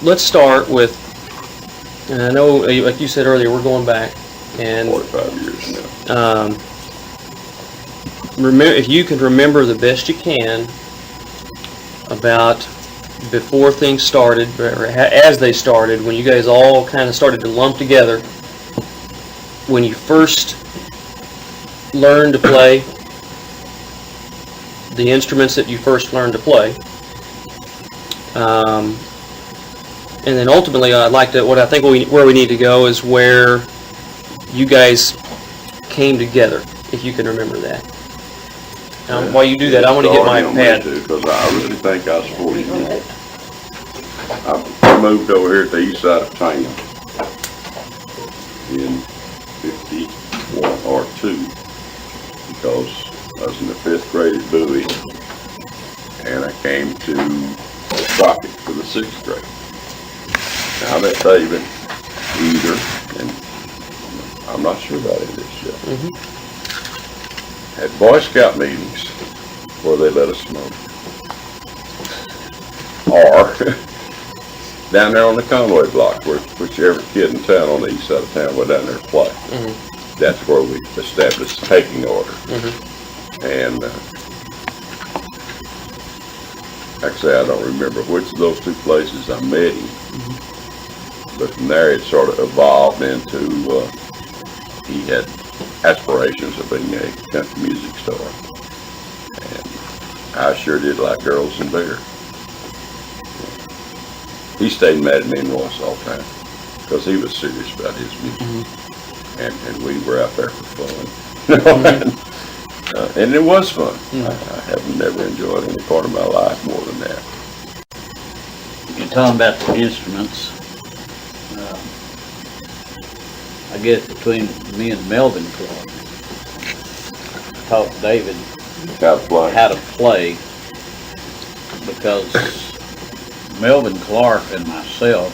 let's start with, and I know, like you said earlier, we're going back. And 45 years now. Remember, if you can remember the best you can about before things started, or as they started, when you guys all kind of started to lump together, when you first learned to play the instruments that you first learned to play, and then ultimately, I'd like to. What I think where we need to go is where you guys came together, if you can remember that. While you do that, I want to get my pad. Because I really think I was 40 years. I moved over here to the east side of town in 51 or 2 because I was in the 5th grade at Bowie, and I came to Crockett for the 6th grade. Now I met David either, and I'm not sure about it this yet. At Boy Scout meetings where they let us smoke, or down there on the Conway block, where whichever kid in town on the east side of town went down there to play. That's where we established the taking order. And actually, I don't remember which of those 2 places I met him, but from there it sort of evolved into he had aspirations of being a country music star, and I sure did like Girls and Bear. He stayed mad at me and Royce all the time because he was serious about his music, and we were out there for fun. And it was fun. I have never enjoyed any part of my life more than that. You're talking about the instruments. I guess between me and Melvin Clark, I taught David how to play, because Melvin Clark and myself,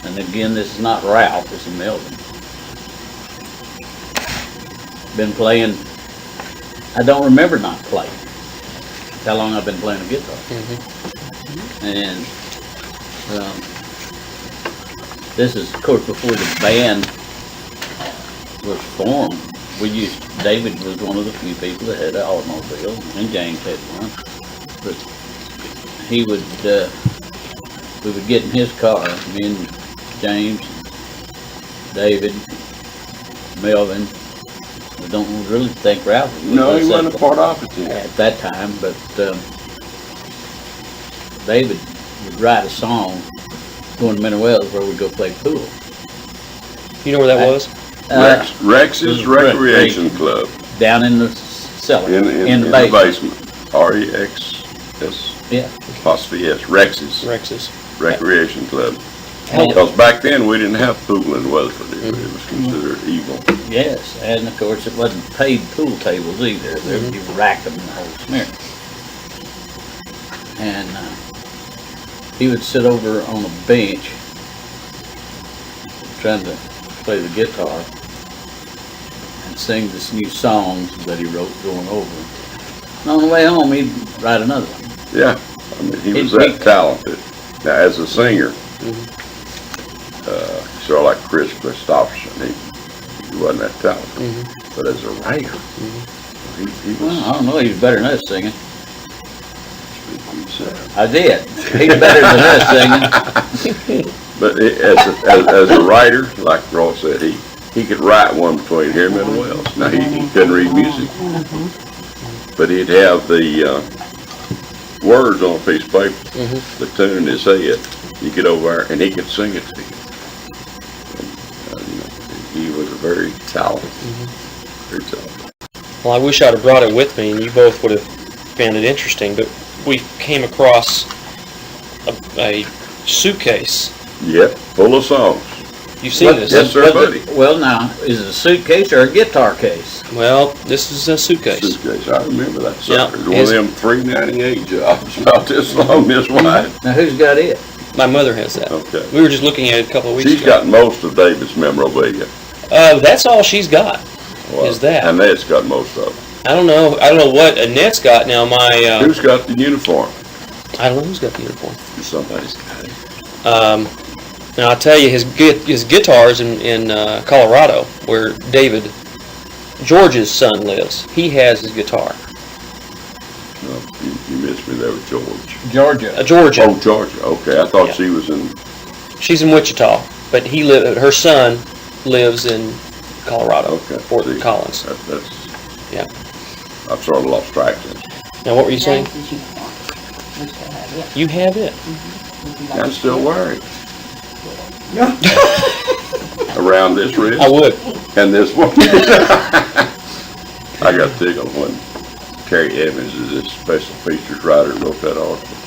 and again, this is not Ralph, this is Melvin, been playing. I don't remember not playing. How long I've been playing the guitar. And this is, of course, before the band was formed. David was one of the few people that had an automobile, and James had one. But he would, we would get in his car, me and James, David, Melvin. I don't really think Ralph was. No, he wasn't a part of it at that time, but David would write a song going to Minnowells where we'd go play pool. You know where that was? Rex's Recreation Club. Down in the cellar. In the basement. R-E-X-S. Yeah. Apostrophe S. Rex's Recreation Club. Because back then we didn't have pool in Weatherford. It was considered evil. Yes, and of course it wasn't paid pool tables either. You racked them in the whole smear. And he would sit over on a bench trying to play the guitar and sing this new songs that he wrote going over. And on the way home he'd write another one. Yeah, I mean he was that talented. Now as a singer, sort of like Chris Christopherson, he wasn't that talented. But as a writer, he was. Well, I don't know, he was better than us singing. I did. He's better than us singing. But as a writer, like Royce said, he could write one between here and Minnowells. Now he couldn't read music, but he'd have the words on a piece of paper, the tune in his head. You get over there and he could sing it to you. And, he was a very talented, very talented. Well, I wish I'd have brought it with me, and you both would have found it interesting. But we came across a suitcase. Yep, full of songs. You've seen this? Yes, sir, buddy. Well, now, is it a suitcase or a guitar case? Well, this is a suitcase. Suitcase, I remember that sucker. Yep. One of them $3.98 jobs, about this long, this wide. Now, who's got it? My mother has that. Okay. We were just looking at it a couple of weeks She's ago. got most of David's memorabilia. That's all she's got. Well, is that? Annette's got most of it. I don't know what Annette's got now. Who's got the uniform? I don't know who's got the uniform. Somebody's got it. And I'll tell you, his guitar's in Colorado, where George's son lives. He has his guitar. No, you missed me there with George. Georgia. Georgia. Oh, Georgia. Okay, I thought Yeah. she was in. She's in Wichita, but her son lives in Colorado, Okay. Fort See, Collins. That's. Yeah. I've sort of lost track then. Now, what were you saying? James's uniform. We still have it. You have it. Would you like I'm to still see it? wearing around this wrist I would. and this one. I got tickled when Terry Evans is this special features writer wrote that article.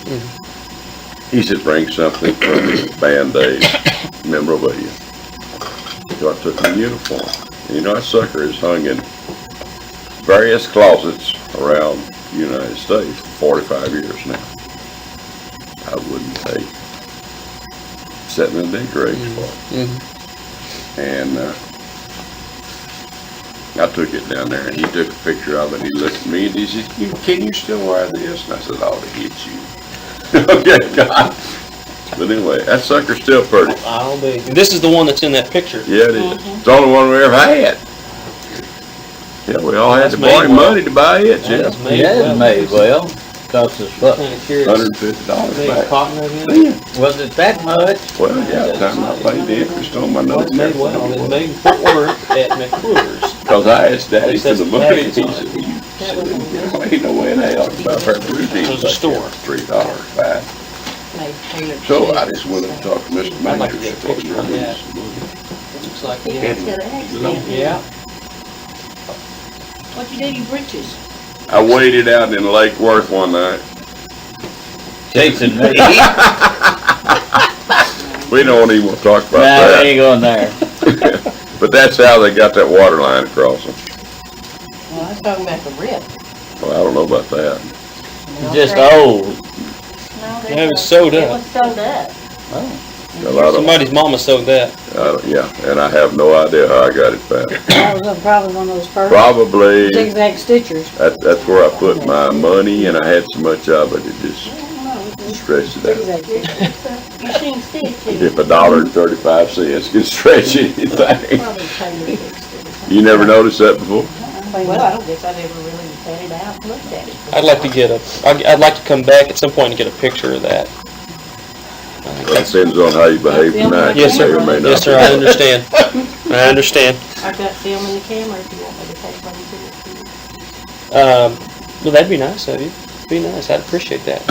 He said, bring something from the band days, memorabilia. So I took my uniform. And you know, that sucker is hung in various closets around the United States for 45 years now. I wouldn't take setting a decoration for it. And I took it down there, and he took a picture of it, and he looked at me, and he said, can you still wear this? And I said, oh, to hit you. Okay, God. But anyway, that sucker's still pretty. I'll be. This is the one that's in that picture. Yeah, it is. It's the only one we ever had. Yeah, we all had That's to borrow made well. money to buy it, That yeah. is made Yeah, well. it's made well. Cost us what? Kind of curious. $150 Made back. cotton again? Was it that much? Well, yeah, the time I paid the interest on my Well, notes. it's made well. It's made in Fort Worth at McClure's. Because I asked Daddy for the money, and he That's said, the well, ain't no way in hell. About her It was a store. $3 back. Made tailored So I suits. just went and talked to Mr. I'd like to Manager. get a picture of that. Looks like He he had had. an accident. Yeah. What you do to your britches? I waited out in Lake Worth one night. Chasing me. We don't even want to talk about Nah, that. we ain't going there. But that's how they got that water line across them. Well, I was talking about the rip. Well, I don't know about that. No, Just they- old. No, they Yeah, it was were- sewed It up. was sewed up. Oh. A lot of, Somebody's mama sewed that. yeah, and I have no idea how I got it back. That was probably one of those first Probably, zigzag stitchers. that's where I put my money, and I had so much of it, it just stretched it out. Zigzag stitchers. Machine stitch too. If $1.35 can stretch anything. Probably tailored fixed it. You never noticed that before? Well, I don't guess I've ever really had it out and looked at it. I'd like to I'd like to come back at some point and get a picture of that. That depends on how you behave tonight. Yes, You may sir. or may not Yes, sir, be. I understand. I understand. I've got film in the camera if you want me to take one and send it to you. Well, that'd be nice of you. It'd be nice. I'd appreciate that.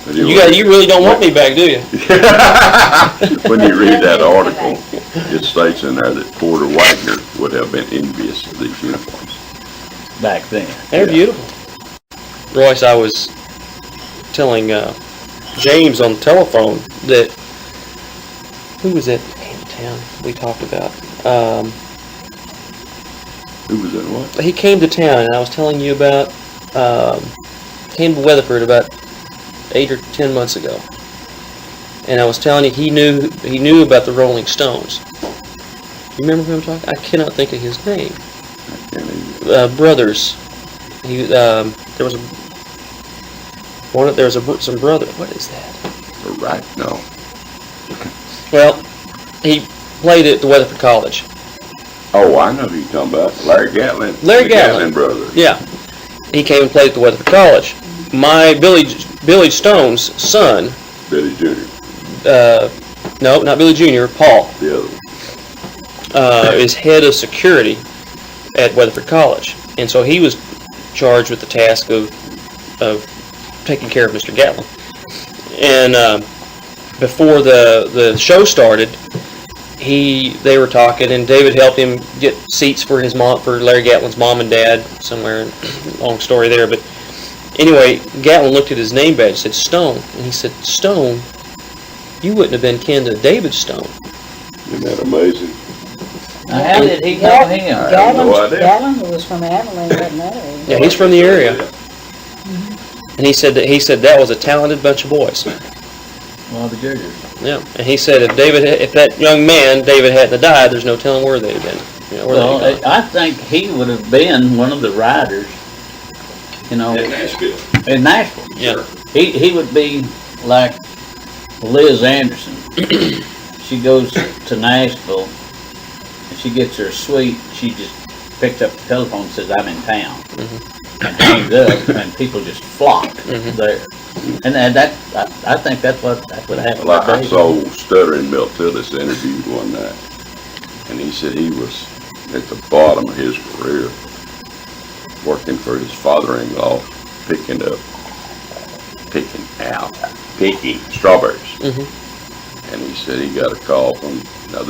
But You really don't want me back, do you? When you read that article, it states in there that Porter Wagner would have been envious of these uniforms. Back then. They're Yeah. beautiful. Royce, I was telling James on the telephone that, who was that in town we talked about? Who was in what? He came to town, and I was telling you about, came to Weatherford about 8 or 10 months ago. And I was telling you he knew about the Rolling Stones. You remember who I'm talking? I cannot think of his name. I can't even. Brothers. There was some brother. What is that? Right, no. Well, he played at the Weatherford College. Oh, I know who you're talking about. Larry Gatlin. Larry The Gatlin. brothers. Yeah, he came and played at the Weatherford College. My Billy Stone's son. Billy Jr., No, not Billy Jr. Paul the other one. is head of security at Weatherford College, and so he was charged with the task of taking care of Mr. Gatlin. And before the show started, they were talking, and David helped him get seats for Larry Gatlin's mom and dad somewhere. Long story there, but anyway, Gatlin looked at his name badge, said Stone, and he said, Stone, you wouldn't have been kin to David Stone. Isn't that amazing? Now, how did he know him? I have no idea. Gatlin was from Abilene, wasn't that? Yeah, he's from the area. And he said that was a talented bunch of boys. Well, the juniors. Yeah, and he said if that young man David hadn't died, there's no telling where they'd have been. Where Well, they'd gone. I think he would have been one of the riders, In Nashville. in Nashville. Yeah. He would be like Liz Anderson, she goes to Nashville, and she gets her suite, she just picks up the telephone and says, I'm in town, and hangs up, and people just flock there. And that, I think that's what happened. Well, I today. saw Stuttering Milt Tillis interviewed one night, and he said he was at the bottom of his career, working for his father-in-law, picking strawberries. And he said he got a call from, now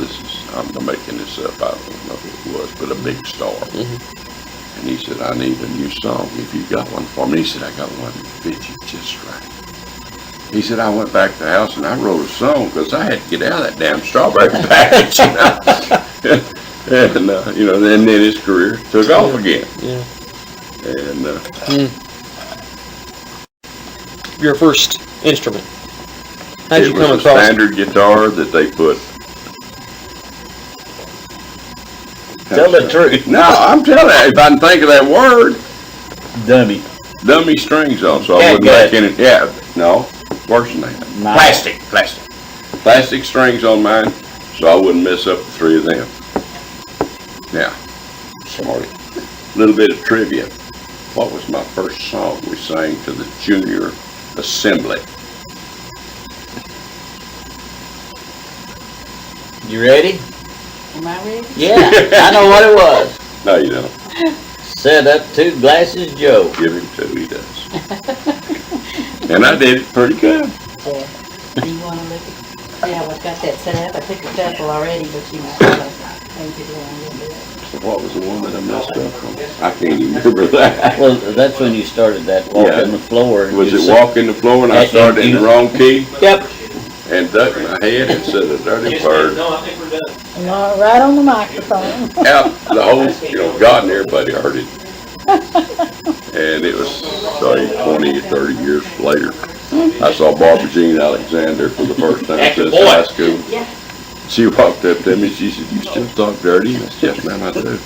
I'm making this up, I don't know who it was, but a big star. And he said, I need a new song, if you got one for me. He said, I got one that fits you just right. He said, I went back to the house and I wrote a song because I had to get out of that damn strawberry package. And then his career took off again. Yeah. And Your first instrument. How'd you it was come a across it? standard guitar that they put. Tell the truth. No, I'm telling you, if I can think of that word, dummy strings on, so I wouldn't make any. Yeah, no, worse than that. Nice. Plastic strings on mine, so I wouldn't mess up the three of them. Now, sorry, a little bit of trivia. What was my first song we sang to the junior assembly? You ready? Am I ready? Yeah, I know what it was. No, you don't. Set up 2 glasses, Joe. Give him 2, he does. And I did it pretty good. Yeah. Do you wanna look at, yeah, I've got that set up. I took a couple already, but you might wanna change it around a little bit. What was the one that I messed up on? I can't even remember that. Well, that's when you started that walk on the floor. and Was you it said- walking the floor and I started in the wrong key Yep. and ducked my head and said a dirty bird Right on the microphone. out the whole, God and everybody heard it. And it was, say, 20 or 30 years later. I saw Barbara Jean Alexander for the first time since high school. Yeah. She walked up to me and she said, you still talk dirty? And I said, yes, ma'am, I do.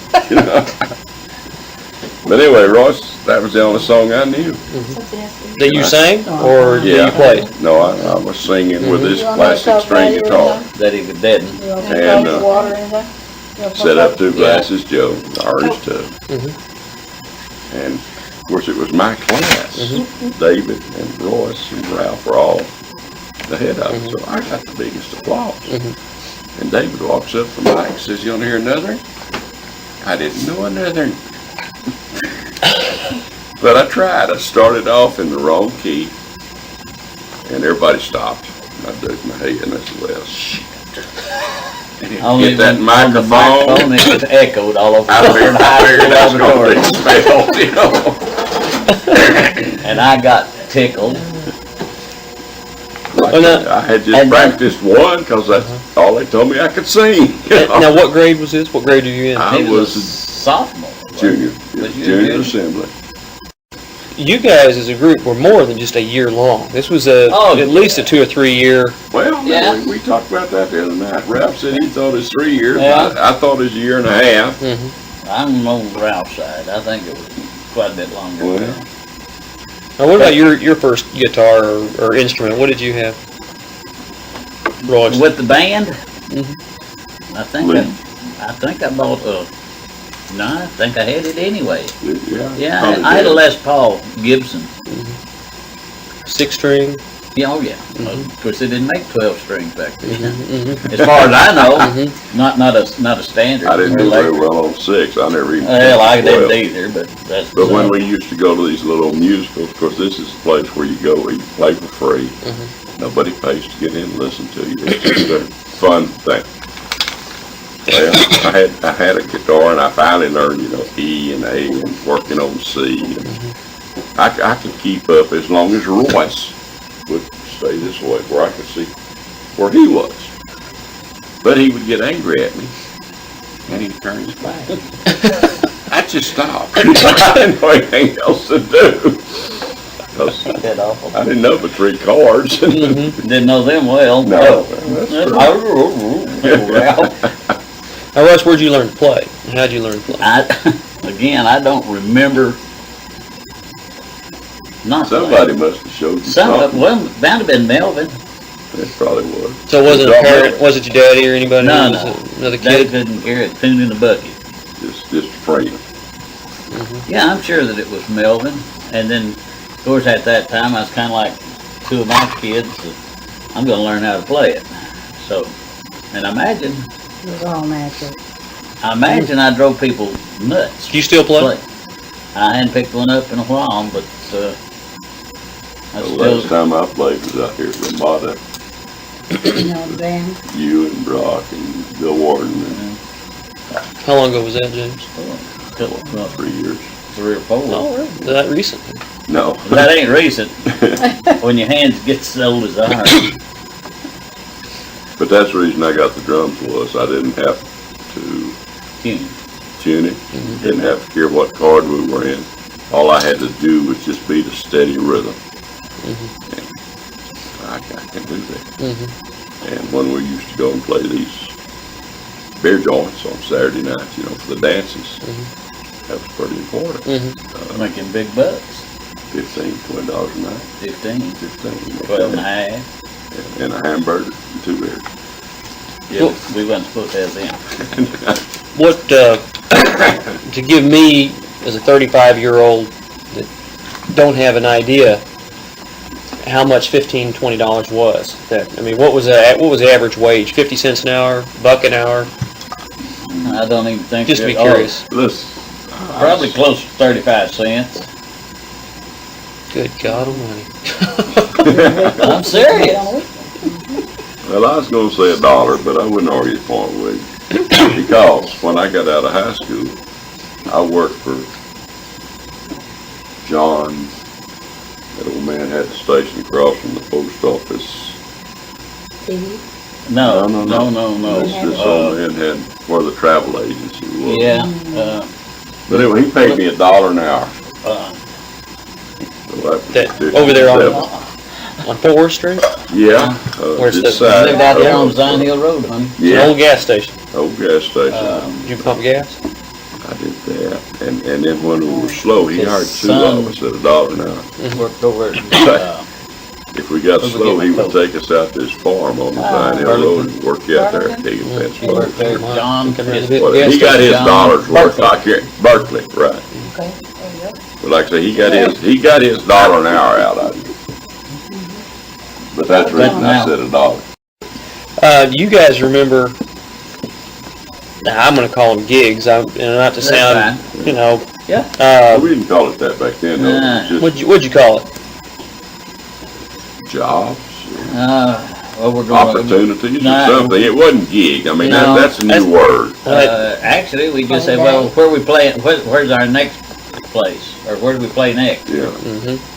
But anyway, Royce, that was the only song I knew. That you sang, or that you played? No, I was singing with this You want me to plastic talk string about guitar. That he was dead. You want And, some water in there? You want Set up 2 some- glasses, Joe, orange tub. And of course it was my class. David and Royce and Ralph were all the head of it, so I got the biggest applause. And David walks up to the mic and says, you want to hear another? I didn't know another. But I tried. I started off in the wrong key, and everybody stopped. And I dug my head and I said, well, shit. And hit that microphone. It was echoed all over I figured that's going to the be spelled, And I got tickled. I had just practiced one because that's all they told me I could sing. Now, what grade was this? What grade are you in? I He was was a sophomore. junior. Was you Junior junior? assembly. You guys as a group were more than just a year long. This was at least a 2 or 3 year. Well, Yeah. we talked about that the other night. Ralph said he thought it was 3 years. Yeah. I thought it was a year and a half. I'm on Ralph's side. I think it was quite a bit longer. Well, Now, what about your first guitar or instrument? What did you have? Royce? With the band, Mm-hmm. I think I bought no, I think I had it anyway. yeah. Yeah, Probably I had a did. Les Paul Gibson. 6-string? Yeah, oh yeah. Of course, they didn't make 12 strings back then. As far as I know, not a standard. I didn't do very well on 6. I never even. Well, I took 12. didn't either, but that's. But when we used to go to these little musicals, of course, this is the place where you go, where you play for free. Nobody pays to get in and listen to you. It's just a fun thing. Well, I had a guitar and I finally learned, E and A and working on C. And I could keep up as long as Royce would stay this way, where I could see where he was. But he would get angry at me and he'd turn his back. I just stopped. I didn't know anything else to do. 'Cause That awful. I didn't know but 3 chords. Didn't know them well. No, Oh. that's true. Now, Royce, where'd you learn to play? How'd you learn to play? I don't remember. Not Somebody must have showed you Some, something. well, bound to have been Melvin. It probably was. So it wasn't a parent, was it your daddy or anybody? No, Was no. it another Dad kid? couldn't carry a tune in a bucket. Just a friend. Yeah, I'm sure that it was Melvin. And then, of course, at that time, I was kind of like two of my kids. I'm going to learn how to play it. So, and I imagine It was all natural. I drove people nuts. Do you still play? I hadn't picked one up in a while, but I The last still. time I played was out here at Ramada. You know, the band. You and Brock and Bill Warden and How long ago was that, James? About 3 years. 3 or 4. Oh, really? That recent? No. That ain't recent. When your hands get as old as ours. But that's the reason I got the drums was I didn't have to tune it. Didn't have to care what chord we were in. All I had to do was just beat a steady rhythm. And I can do that. And when we used to go and play these beer joints on Saturday nights, you know, for the dances, that was pretty important. Making big bucks. $15, $20 a night. 15, 15. 12 and a half. And a hamburger and 2 beers. Yeah, we wasn't supposed to have them. What, to give me, as a 35-year-old that don't have an idea how much $15, $20 was. I mean, what was the average wage? 50 cents an hour, $1 an hour? I don't even think. Just to be curious. Listen, Probably close to 35 cents. Good God Almighty. I'm serious. well, I was going to say $1, but I wouldn't argue the point with you. Because when I got out of high school, I worked for John. That old man had the station across from the post office. No. This old man had where the travel agency was. Yeah. But anyway, he paid me $1 an hour. So Over there on 57. Fort Worth Street? Yeah. Where's this the- side Lived out there on of- Zion Hill Road, honey. It's an Yeah, old gas station. old gas station. Did you pump gas? I did that. And then when we were slow, he His hired 2 son- of us at $1 an hour. Worked over at, If we got Where we slow, get he the would take us out to his farm on the Zion Hill Road and work you out there at Keegan Fence. worked there, John. Well, Gas he got station. his John $1 worth. Berkeley. I can't, Berkeley, right. Okay, there you go. But like I say, he got his $1 an hour out of it. But that's the reason I said $1. Do you guys remember, now I'm going to call them gigs, and not to That's sound, you know, Yeah. We didn't call it that back then, though. It was just what'd you call it? jobs, Well, we're going. opportunities or No. something. It wasn't gig. I mean, No. that's a new word. Actually, we just said, well, where we playing? Where's our next place, or where do we play next? Yeah.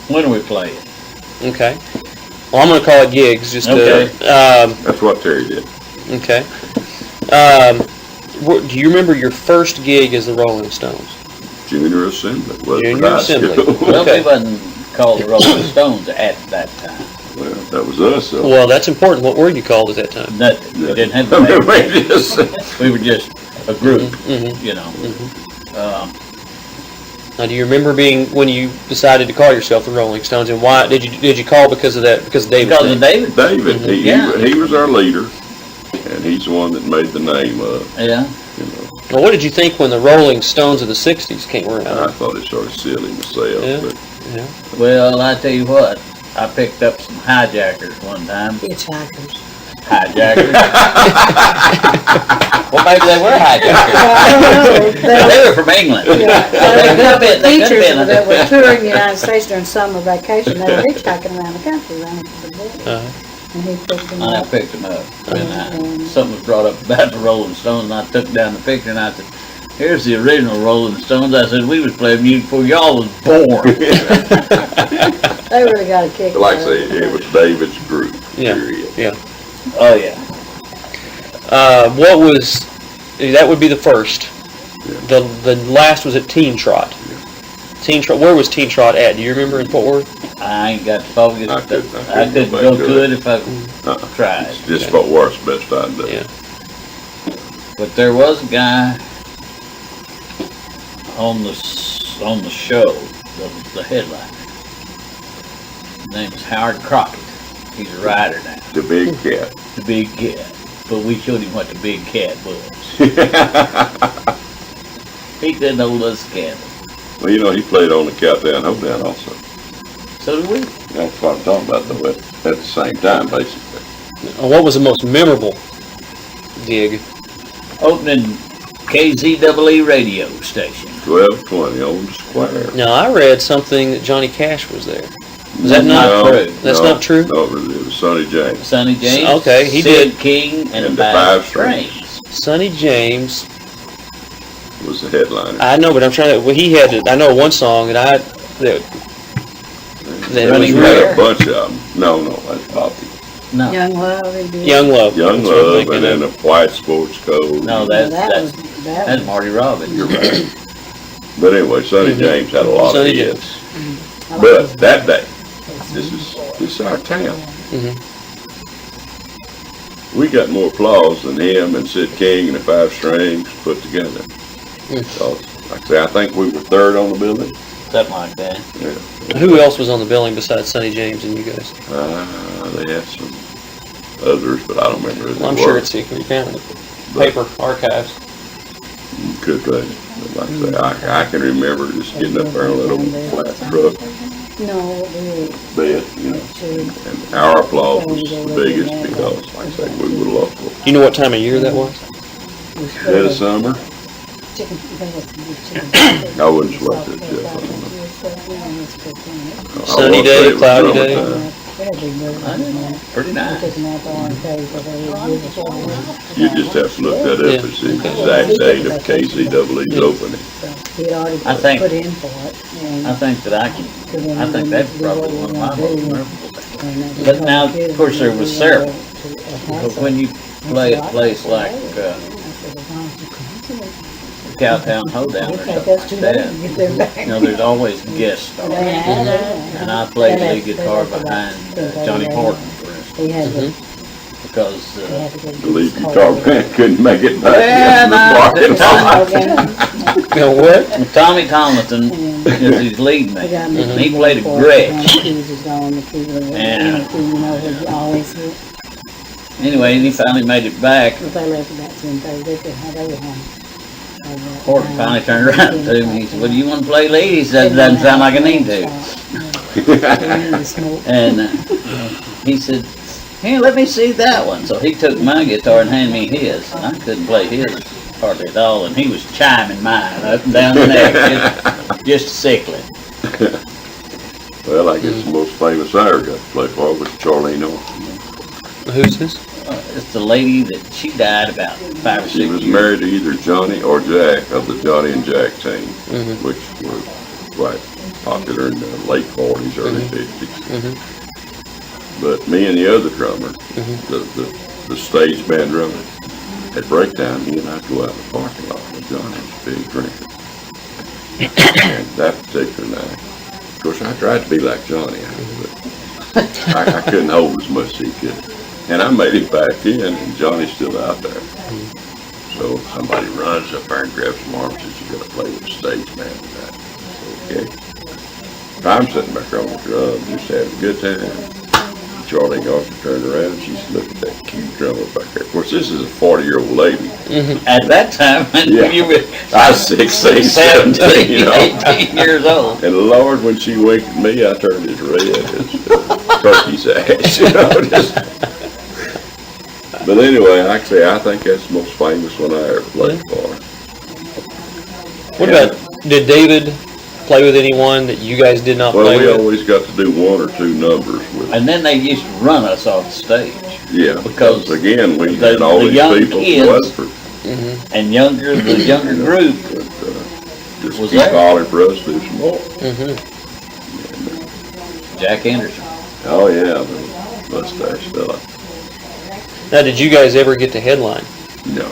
When do we play it? Okay. Well, I'm going to call it gigs, just Okay. That's what Terry did. okay. Do you remember your first gig as the Rolling Stones? Junior assembly. Was Junior for high assembly. school. Well, Okay. we wasn't called the Rolling Stones at that time. Well, that was us. So. Well, that's important. What were you called at that time? Nothing. We didn't have I the mean, name. we just, We were just a group, Mhm. you know. Now, do you remember when you decided to call yourself the Rolling Stones, and why did you call because of that? Because of David's Because of name? David. David, Yeah. he was our leader, and he's the one that made the name up, Yeah. you know. Well, what did you think when the Rolling Stones of the '60s came around? I thought it sort of silly myself, Yeah. but Yeah. Well, I tell you what, I picked up some hijackers one time. Hitchhikers. Hijackers. Well, maybe they were hijackers. I don't know. They were from England. Yeah, They could have been. They could teachers have that were been. touring the United States during summer vacation, they were hitchhiking around the country, around the board, Uh, and he picked them And I up. picked them up. And something was brought up about the Rolling Stones, and I took down the picture, and I said, here's the original Rolling Stones. I said, we was playing music before y'all was born. They really got a kick. like I out say, of it was David's group, Yeah. period. yeah. Oh, yeah. That would be the first. Yeah. The last was at Teen Trot. Teen Trot. Where was Teen Trot at? Do you remember in Fort Worth? I ain't got the focus. I couldn't I couldn't go go back to to it. it if I tried. It's just Fort Worth's best I do. Yeah. But there was a guy on the show that was the headliner. His name was Howard Crockett. He's a rider now, The big cat. the big cat. But we showed him what the big cat was. He couldn't hold us accountable. Well, you know, he played on the Countdown Hoedown also. So did we. That's what I'm talking about, though, at the same time, basically. What was the most memorable gig? Opening KZEE radio station. 1220 on the square. Now, I read something that Johnny Cash was there. Is that not No, true? That's no, not true? No, it was Sonny James. Sonny James. Okay, he Sid did. King and, And the the Five Five Strings. Sonny James. Was the headliner. I know, but I'm trying to. Well, he had. I know one song that They Running had Rare. a bunch of them. No, that's Bobby. No, Young Love, he did. Young Love. Young That's what I'm Love, thinking and then of. a White Sports Code. no, That that's was Marty Robbins. You're right. But anyway, Sonny James had a lot Sonny of James. hits. But that day, this is our town. Mhm. We got more applause than him and Sid King and the Five Strings put together. So, like I say, I think we were third on the building. Something like that. Yeah. Who else was on the billing besides Sonny James and you guys? They had some others, but I don't remember who they Well, I'm were. sure it's secret. You found it. Paper archives. Could be. But like I say, I can remember just getting up there on that old flat truck No, they bed, you know. And our applause was the biggest because, like I say, we would love to. You know what time of year that was? Dead of summer, chicken. I wouldn't sweat that, Jeff. I don't know. I Sunny won't day, say it was cloudy day. summertime. Pretty nice. You just have to look that up and see the exact date of KZEE's opening. I think- Put in for it. I think that I think that's probably one of my most memorable things. But now, of course, there was several. But when you play a place like Cowtown Hoedown or something like that, you know, there's always guest stars. And I played lead guitar behind Johnny Horton, for instance, He had to, because The lead guitar band couldn't make it back Yeah, into the parking lot. Now what? Tommy Tomlinson is his lead man. And he played a Gretsch. And anyway, he finally made it back. If they left about 10:30, they could have, they were home. Horton finally turned around to him and he said, "Well, do you want to play lead?" He said, "Doesn't sound like I need to." And he said, "Here, let me see that one." So he took my guitar and handed me his. And I couldn't play his hardly at all. And he was chiming mine up and down the neck, just sickly. Well, I guess the most famous I ever got to play for was Charlene Norton. Who's this? It's the lady that she died about 5 or 6 She years. was married to either Johnny or Jack of the Johnny and Jack team, which were quite popular in the late 40s, early 50s. But me and the other drummer, the stage band drummer, at break time, he and I'd go out in the parking lot with Johnny was a big drinker. And that particular night, of course, I tried to be like Johnny, but I couldn't hold as much as he could. And I made it back in, and Johnny's still out there. So somebody runs up there and grabs some arms and says, "You gotta play with the stage band tonight." I said, "Okay." I'm sitting back there on the drum, just having a good time. Charlie Norton turned around and she said, "Look at that cute drummer back there." Of course, this is a 40-year-old lady. At that time, Yeah. you were I was 16, 17, you know. 18 years old. And Lord, when she winked at me, I turned as red as turkey's ass, you know. But anyway, like I say, I think that's the most famous one I ever played for. What about, did David play with anyone that you guys did not Well, play we with? always got to do one or two numbers with, And then they used to run us off the stage. yeah, because again, we the- had all the these young people kids from Weatherford. And the younger group But, just Was keep there? calling for us to do some more. Jack Anderson. Oh, yeah, the mustache fella. Now, did you guys ever get to headline? No,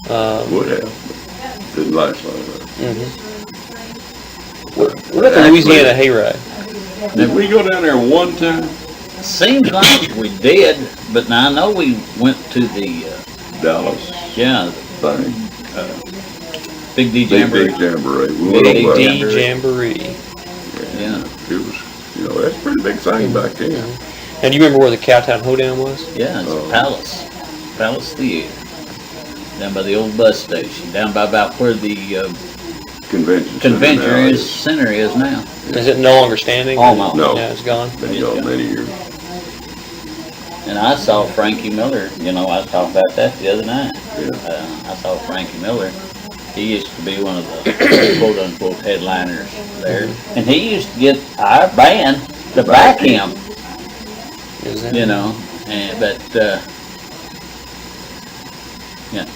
Um, would have, but didn't last long enough. what about the Louisiana Hayride? Did we go down there one time? Seems like we did, but now I know we went to the Dallas thing. Big D Big Jamboree. Jamboree. We went Big over D there. Jamboree. Yeah. It was, You know, that's a pretty big thing back then. And do you remember where the Cowtown Hoedown was? Yeah, it's Palace Theater. Down by the old bus station, down by about where the convention center is now. Is it no longer standing? Almost. No. Yeah, it's gone. Been gone many years. And I saw Frankie Miller, you know, I was talking about that the other night. Yeah. I saw Frankie Miller. He used to be one of the quote-unquote headliners there. And he used to get our band to back him, Is that? you know. But yeah,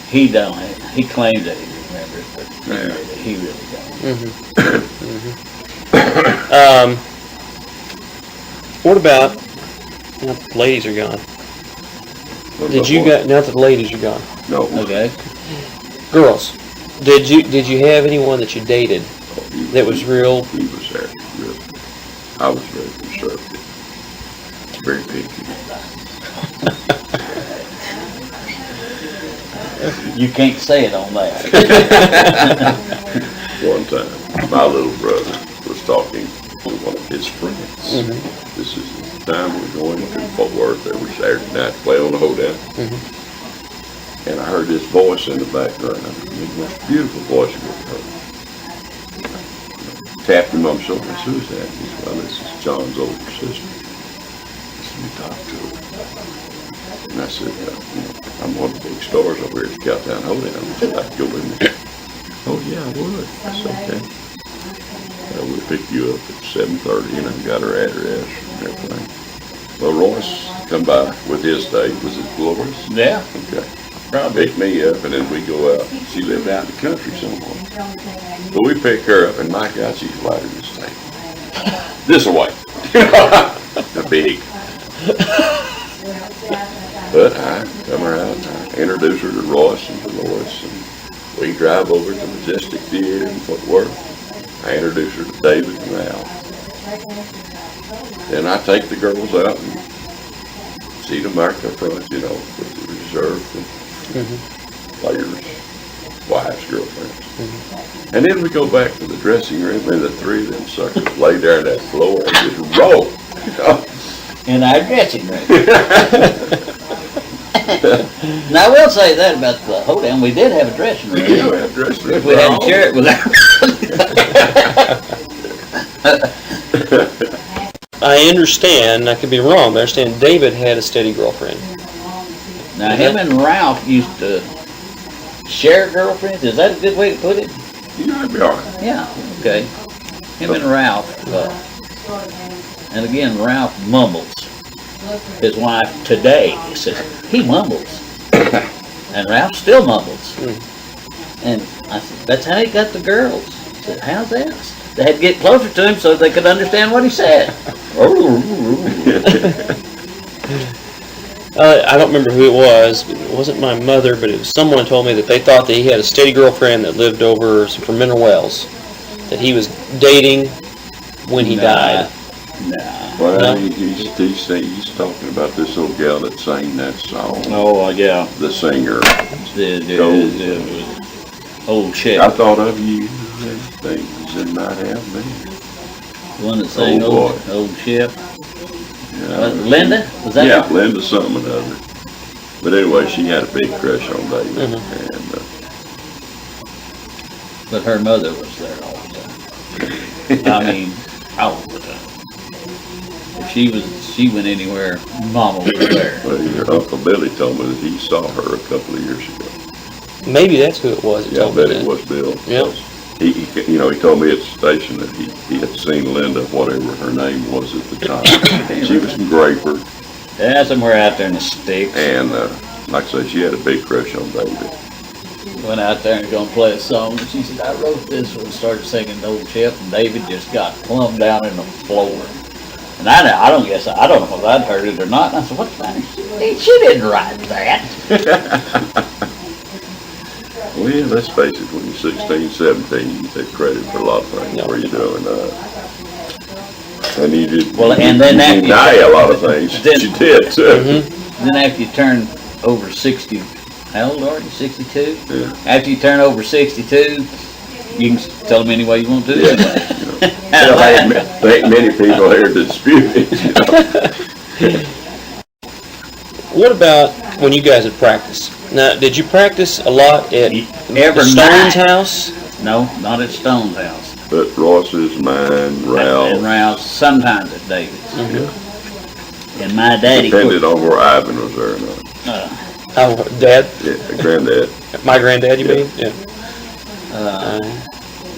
he don't. He claims that he remembers, but he really don't. What about, now that the ladies are gone, now that the ladies are gone, No. Okay. girls, did you have anyone that you dated that was real? He was there, really. I was very conservative. Very picky. You can't say it on that. One time, my little brother was talking to one of his friends. This is the time we're going to Fort Worth every Saturday night to play on the hoedown. And I heard this voice in the background. The most beautiful voice you ever heard. Tapped him on the shoulder. I said, "Who's that?" He said, "Well, this is John's older sister." I said, "You talk to her." And I said, "I'm one of the big stars over here at the Cowtown Hoedown. Would you like to go with me?" "Oh, yeah, I would." I said, "Okay. We'll pick you up at 7:30, and I've got her address and everything." Well, Royce come by with his date. Was it Glorious? Yeah. Okay. Pick me up, and then we go out. She lived out in the country somewhere. But we pick her up, and my God, she's lighter than this thing. This away. The big. But I come her out, and I introduce her to Royce and to Lois, and we drive over to Majestic Theater in Fort Worth. I introduce her to David and Al. Then I take the girls out and see them mark up front, you know, with the reserve and players, wives, girlfriends. And then we go back to the dressing room, and the three of them suckers lay there on that floor and just roll. In our dressing room. Now, I will say that about the hoedown. We did have a dressing room. We had a dressing room. If we had to share it with I understand, I could be wrong, but I understand David had a steady girlfriend. Now, him and Ralph used to share girlfriends. Is that a good way to put it? You might be all right. Yeah, okay. Him and Ralph. And again, Ralph mumbles. His wife today says, he mumbles. And Ralph still mumbles. And I said, that's how he got the girls. I said, how's that? They had to get closer to him so they could understand what he said. I don't remember who it was. It wasn't my mother, but it was someone told me that they thought that he had a steady girlfriend that lived over from Mineral Wells, that he was dating when he died. Nah. Well, he's talking about this old gal that sang that song. Oh, yeah. The singer. The old chick. I thought of you as things that might have been. The one that sang Oh, old ship. Yeah. Linda? Was that Yeah, her? Linda something or other. But anyway, she had a big crush on David. And But her mother was there all the time. I mean, all the time. If she went anywhere, Mama was there. well, your Uncle Billy told me that he saw her a couple of years ago. Maybe that's who it was. Yeah, I bet it was Bill. Yep. He told me at the station that he had seen Linda, whatever her name was at the time. She was from Grayford. Yeah, somewhere out there in the sticks. And, like I said, she had a big crush on David. Went out there and gonna play a song, and she said, I wrote this one, started singing the old chip, and David just got plumb down in the floor. And I don't know if I'd heard it or not. And I said, what's the matter? She didn't write that. Well, let's face it, when you're 16, 17, you take credit for a lot of things where you're doing and you did, and then after you deny a lot of things that you did too. Then after you turn over 60, how old are you? 62? Yeah. After you turn over 62, you can tell them any way you want to. Yeah. There ain't many people here to dispute it. What about when you guys had practiced? Now, did you practice a lot at Every Stone's night. house? No, not at Stone's house. But Royce's, mine, And Ralph's, Ralph's, sometimes at David's. Mm-hmm. And my daddy, depended on where Ivan was there or not. Oh, Dad? Yeah, granddad. My granddad, you mean? Yeah.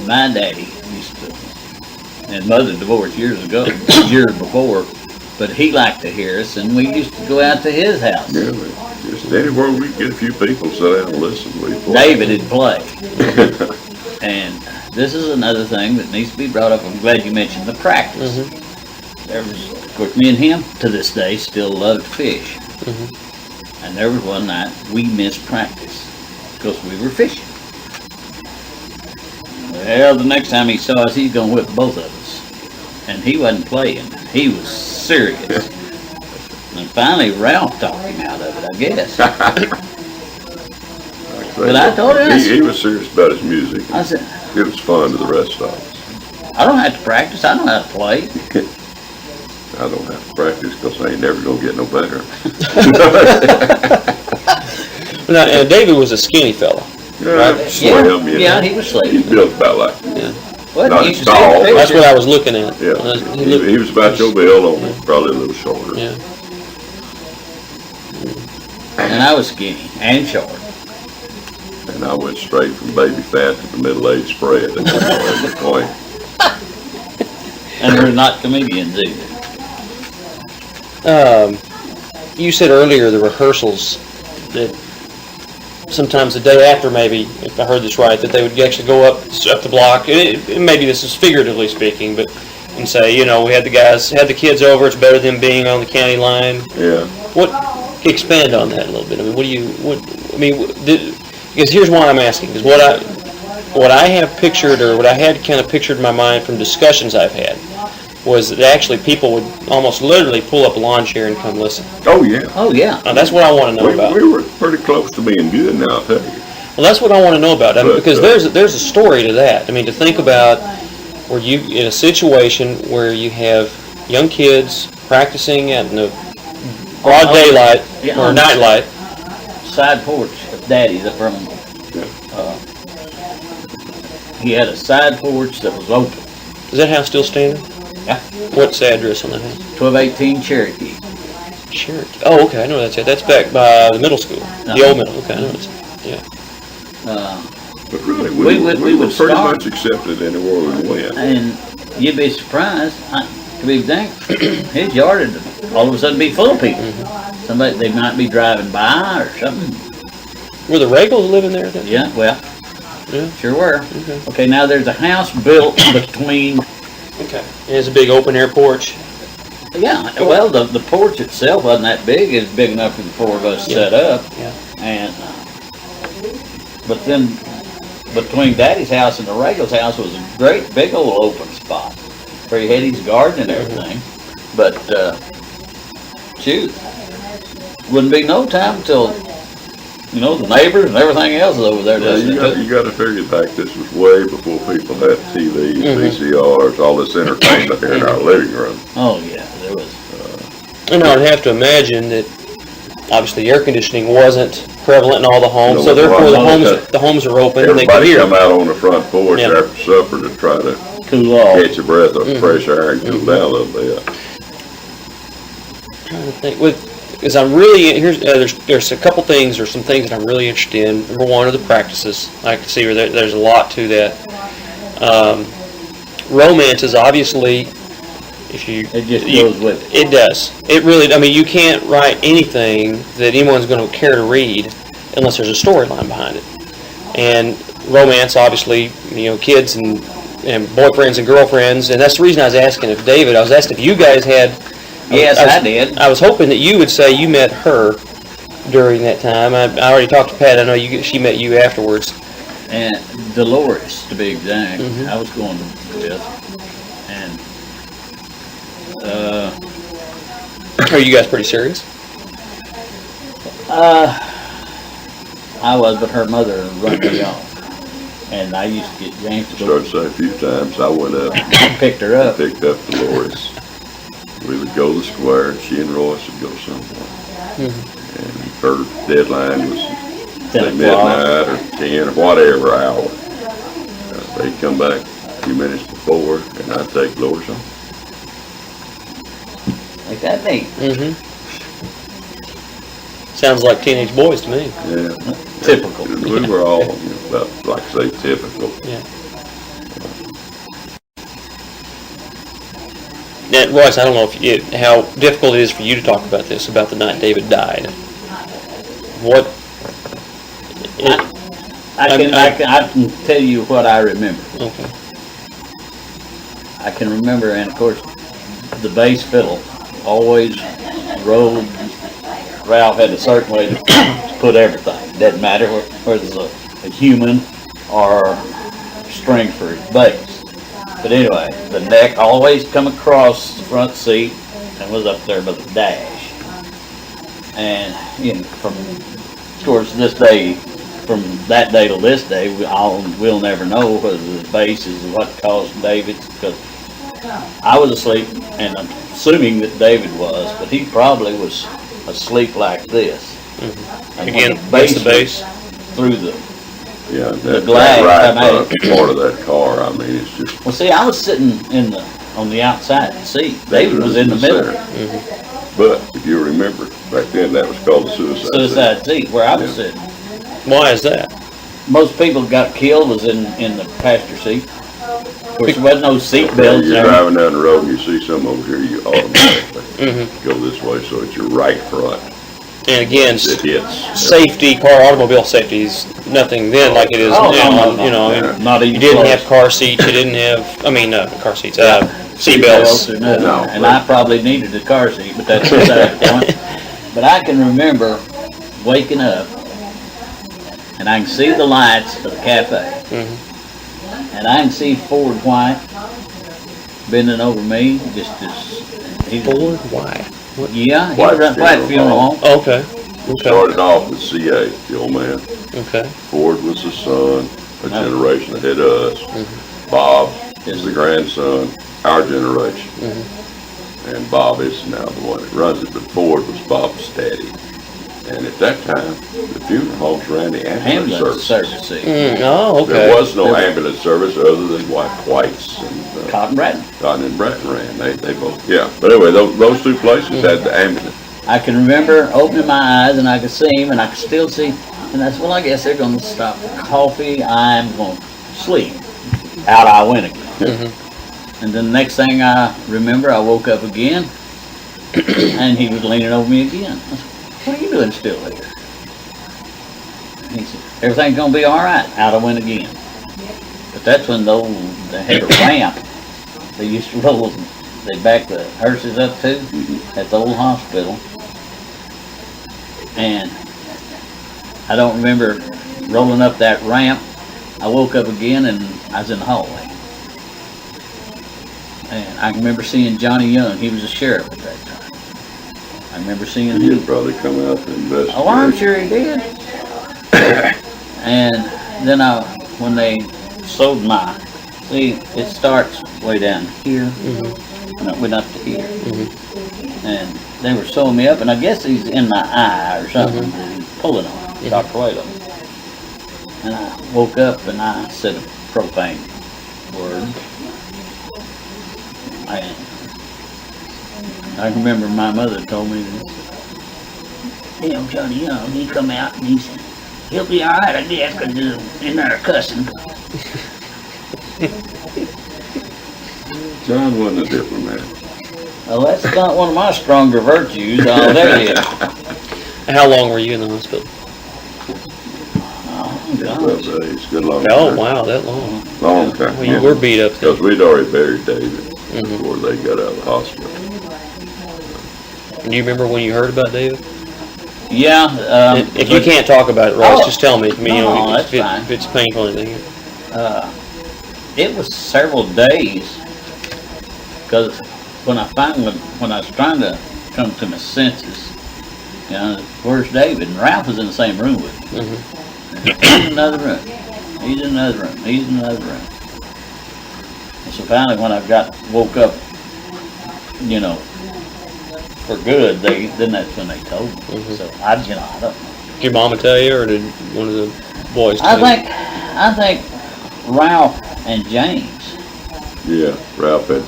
my daddy used to, and mother divorced years ago, years before, but he liked to hear us, and we used to go out to his house. Yeah, just anywhere we could get a few people sit down and listen. We play. David would play. And this is another thing that needs to be brought up. I'm glad you mentioned the practice. Mm-hmm. There was, of course, me and him to this day still love to fish. Mm-hmm. And there was one night we missed practice because we were fishing. Well, the next time he saw us, he's gonna whip both of us. And he wasn't playing. He was serious. And finally, Ralph talked him out of it, I guess. But I told him, he was serious about his music. I said, It was fun to the rest of us. I don't have to practice. I know how to play. I don't have to practice because I ain't never gonna get no better. Now, David was a skinny fella. Yeah, slim, Yeah, he was slim. He's built about like, Well, Not you should tall, see the but- That's picture. what I was looking at. yeah. He looked- He was about your build, only probably a little shorter. Yeah. And I was skinny and short. And I went straight from baby fat to the middle-aged spread. And that's the point. And we're not comedians either. You said earlier the rehearsals that sometimes the day after, maybe, if I heard this right, that they would actually go up the block. And maybe this is figuratively speaking, but and say, you know, we had the kids over. It's better than being on the county line. Yeah. Expand on that a little bit. I mean, because here's why I'm asking. Because what I have pictured, or what I had kind of pictured in my mind from discussions I've had, was that actually people would almost literally pull up a lawn chair and come listen. Oh, yeah. Oh, yeah. Now, that's what I want to know about. We were pretty close to being good now, I'll tell you. Well, that's what I want to know about. I mean, But, because there's a story to that. I mean, to think about where you, in a situation where you have young kids practicing at the broad daylight Yeah. or nightlight. Side porch of Daddy's up from, he had a side porch that was open. Is that house still standing? Yeah. What's the address on that house? 1218 Cherokee. Sure. Oh, okay. I know where that's at. That's back by the middle school. The old middle. Okay, I know it's. Yeah. But really, We we would were pretty start- much accepted anywhere we went. And you'd be surprised, to be exact, his yard would all of a sudden be full of people. Somebody, they might be driving by or something. Were the Regals living there then? Yeah, well, Yeah. sure were. Okay. Okay, now there's a house built between, Okay. And it's a big open air porch. yeah, well, the porch itself wasn't that big. It's big enough for the four of us to set up. Yeah. And, but then between Daddy's house and the Regal's house was a great big old open spot where he had his garden and everything. But, shoot, wouldn't be no time till, you know, the neighbors and everything else is over there Yeah, listening to it. you gotta figure back, this was way before people had TVs, VCRs, all this entertainment here in our living room. Oh, yeah, there was. And I would have to imagine that obviously air conditioning wasn't prevalent in all the homes, No, so therefore well, the homes are open and they can Everybody hear. come out on the front porch Yeah. after supper to try to Cool off. catch a breath of fresh air and cool down a little bit. Trying to think because I'm really there's a couple things or some things that I'm really interested in. Number one are the practices. I can see where there's a lot to that. Romance is obviously, if you It just goes with it. it does. It really. I mean, you can't write anything that anyone's going to care to read unless there's a storyline behind it. And romance, obviously, you know, kids and boyfriends and girlfriends, and that's the reason I was asking if David. I was asking if you guys had. Yes, I did. I was hoping that you would say you met her during that time. I already talked to Pat. I know she met you afterwards. And Dolores, to be exact, Mhm. I was going with. And, Are you guys pretty serious? I was, but her mother run me off. And I used to get James to go Started saying a few times, I went up, picked her up. picked up Dolores. We would go to the square, and she and Royce would go somewhere. And her deadline was 10 say o'clock. midnight or 10 or whatever hour. They'd come back a few minutes before, and I'd take Dolores home. Like that neat. Sounds like teenage boys to me. Yeah. Typical. We were all, about, like I say, typical. Yeah. Now, Royce, I don't know how difficult it is for you to talk about this, about the night David died. What? I can tell you what I remember. Okay. I can remember, and of course, the bass fiddle always rolled. Ralph had a certain way to put everything. Doesn't matter whether it's a human or string for his bass. But anyway, the neck always come across the front seat and was up there by the dash. And from, of course, this day, from that day to this day, we'll never know whether the bass is what caused David's, because I was asleep, and I'm assuming that David was, but he probably was asleep like this. And Again, when that's the bass. through the, Yeah, The that glass right come out. part of that car, I mean, it's just. well, see, I was sitting on the outside seat. David was in the middle. center. But if you remember, back then that was called the suicide. Suicide seat where I was sitting. Why is that? Most people got killed was in the passenger seat. Of course, there wasn't no seat Well, belts you're there. driving down the road and you see some over here, you automatically go this way, so it's your right front. And again, It hits. safety, automobile safety is nothing then like it is Oh, now. no. Not even You didn't close. have car seats. You didn't have, car seats. Seat belts. Or nothing. No, And but- I probably needed a car seat, but that's beside the point. But I can remember waking up, and I can see the lights of the cafe. And I can see Ford White bending over me, Ford? Why? Yeah, he White was at White Funeral Funeral Home. Okay. Started off with CA, the old man. Okay. Ford was the son, a generation ahead of us. Bob is the grandson, our generation. And Bob is now the one that runs it, but Ford was Bob's daddy. And at that time, the funeral homes ran the ambulance Ambulance service. service seat. Oh, okay. There was no ambulance service other than White's and Cotton Bratton. Cotton and Bratton ran. They both, yeah. But anyway, those two places had the ambulance. I can remember opening my eyes and I could see him and I could still see, and I said, well, I guess they're gonna stop for coffee. I'm going to sleep. Out I went again. And then the next thing I remember, I woke up again and he was leaning over me again. I said, what are you doing still here? And he said, everything's gonna be all right. Out I went again. But that's when they had a ramp. They used to roll, they backed the hearses up to at the old hospital. And I don't remember rolling up that ramp. I woke up again and I was in the hallway. And I remember seeing Johnny Young. He was a sheriff at that time. I remember seeing He'd him. probably come out and investigate. Oh, I'm sure he did. And then when they sewed see, it starts way down here, and it went up to here. And they were sewing me up, and I guess he's in my eye or something, and he's pulling on it, Dr. Whalen. And I woke up and I said a profane word. And I remember my mother told me this. Johnny Young, he come out and he said, he'll be all right, I guess, because he's in there cussing. John wasn't a diplomat. Well, that's not one of my stronger virtues, I'll tell you. How long were you in the hospital? Oh, Well, gosh. it's good long Oh, time. wow, that long. Long time. Well, you were beat up then. Because we'd already buried David before they got out of the hospital. Do you remember when you heard about David? Yeah. If you can't talk about it, Royce, Oh. just tell me. No, that's fine. If it's painful or anything. It was several days, because when I was trying to come to my senses, where's David? And Ralph was in the same room with me. In another room. He's in another room. He's in another room. And so finally, when I woke up, you know, for good, then that's when they told me. Mhm. So I don't know. Did your mama tell you, or did one of the boys tell you? I think Ralph and James. Yeah, Ralph had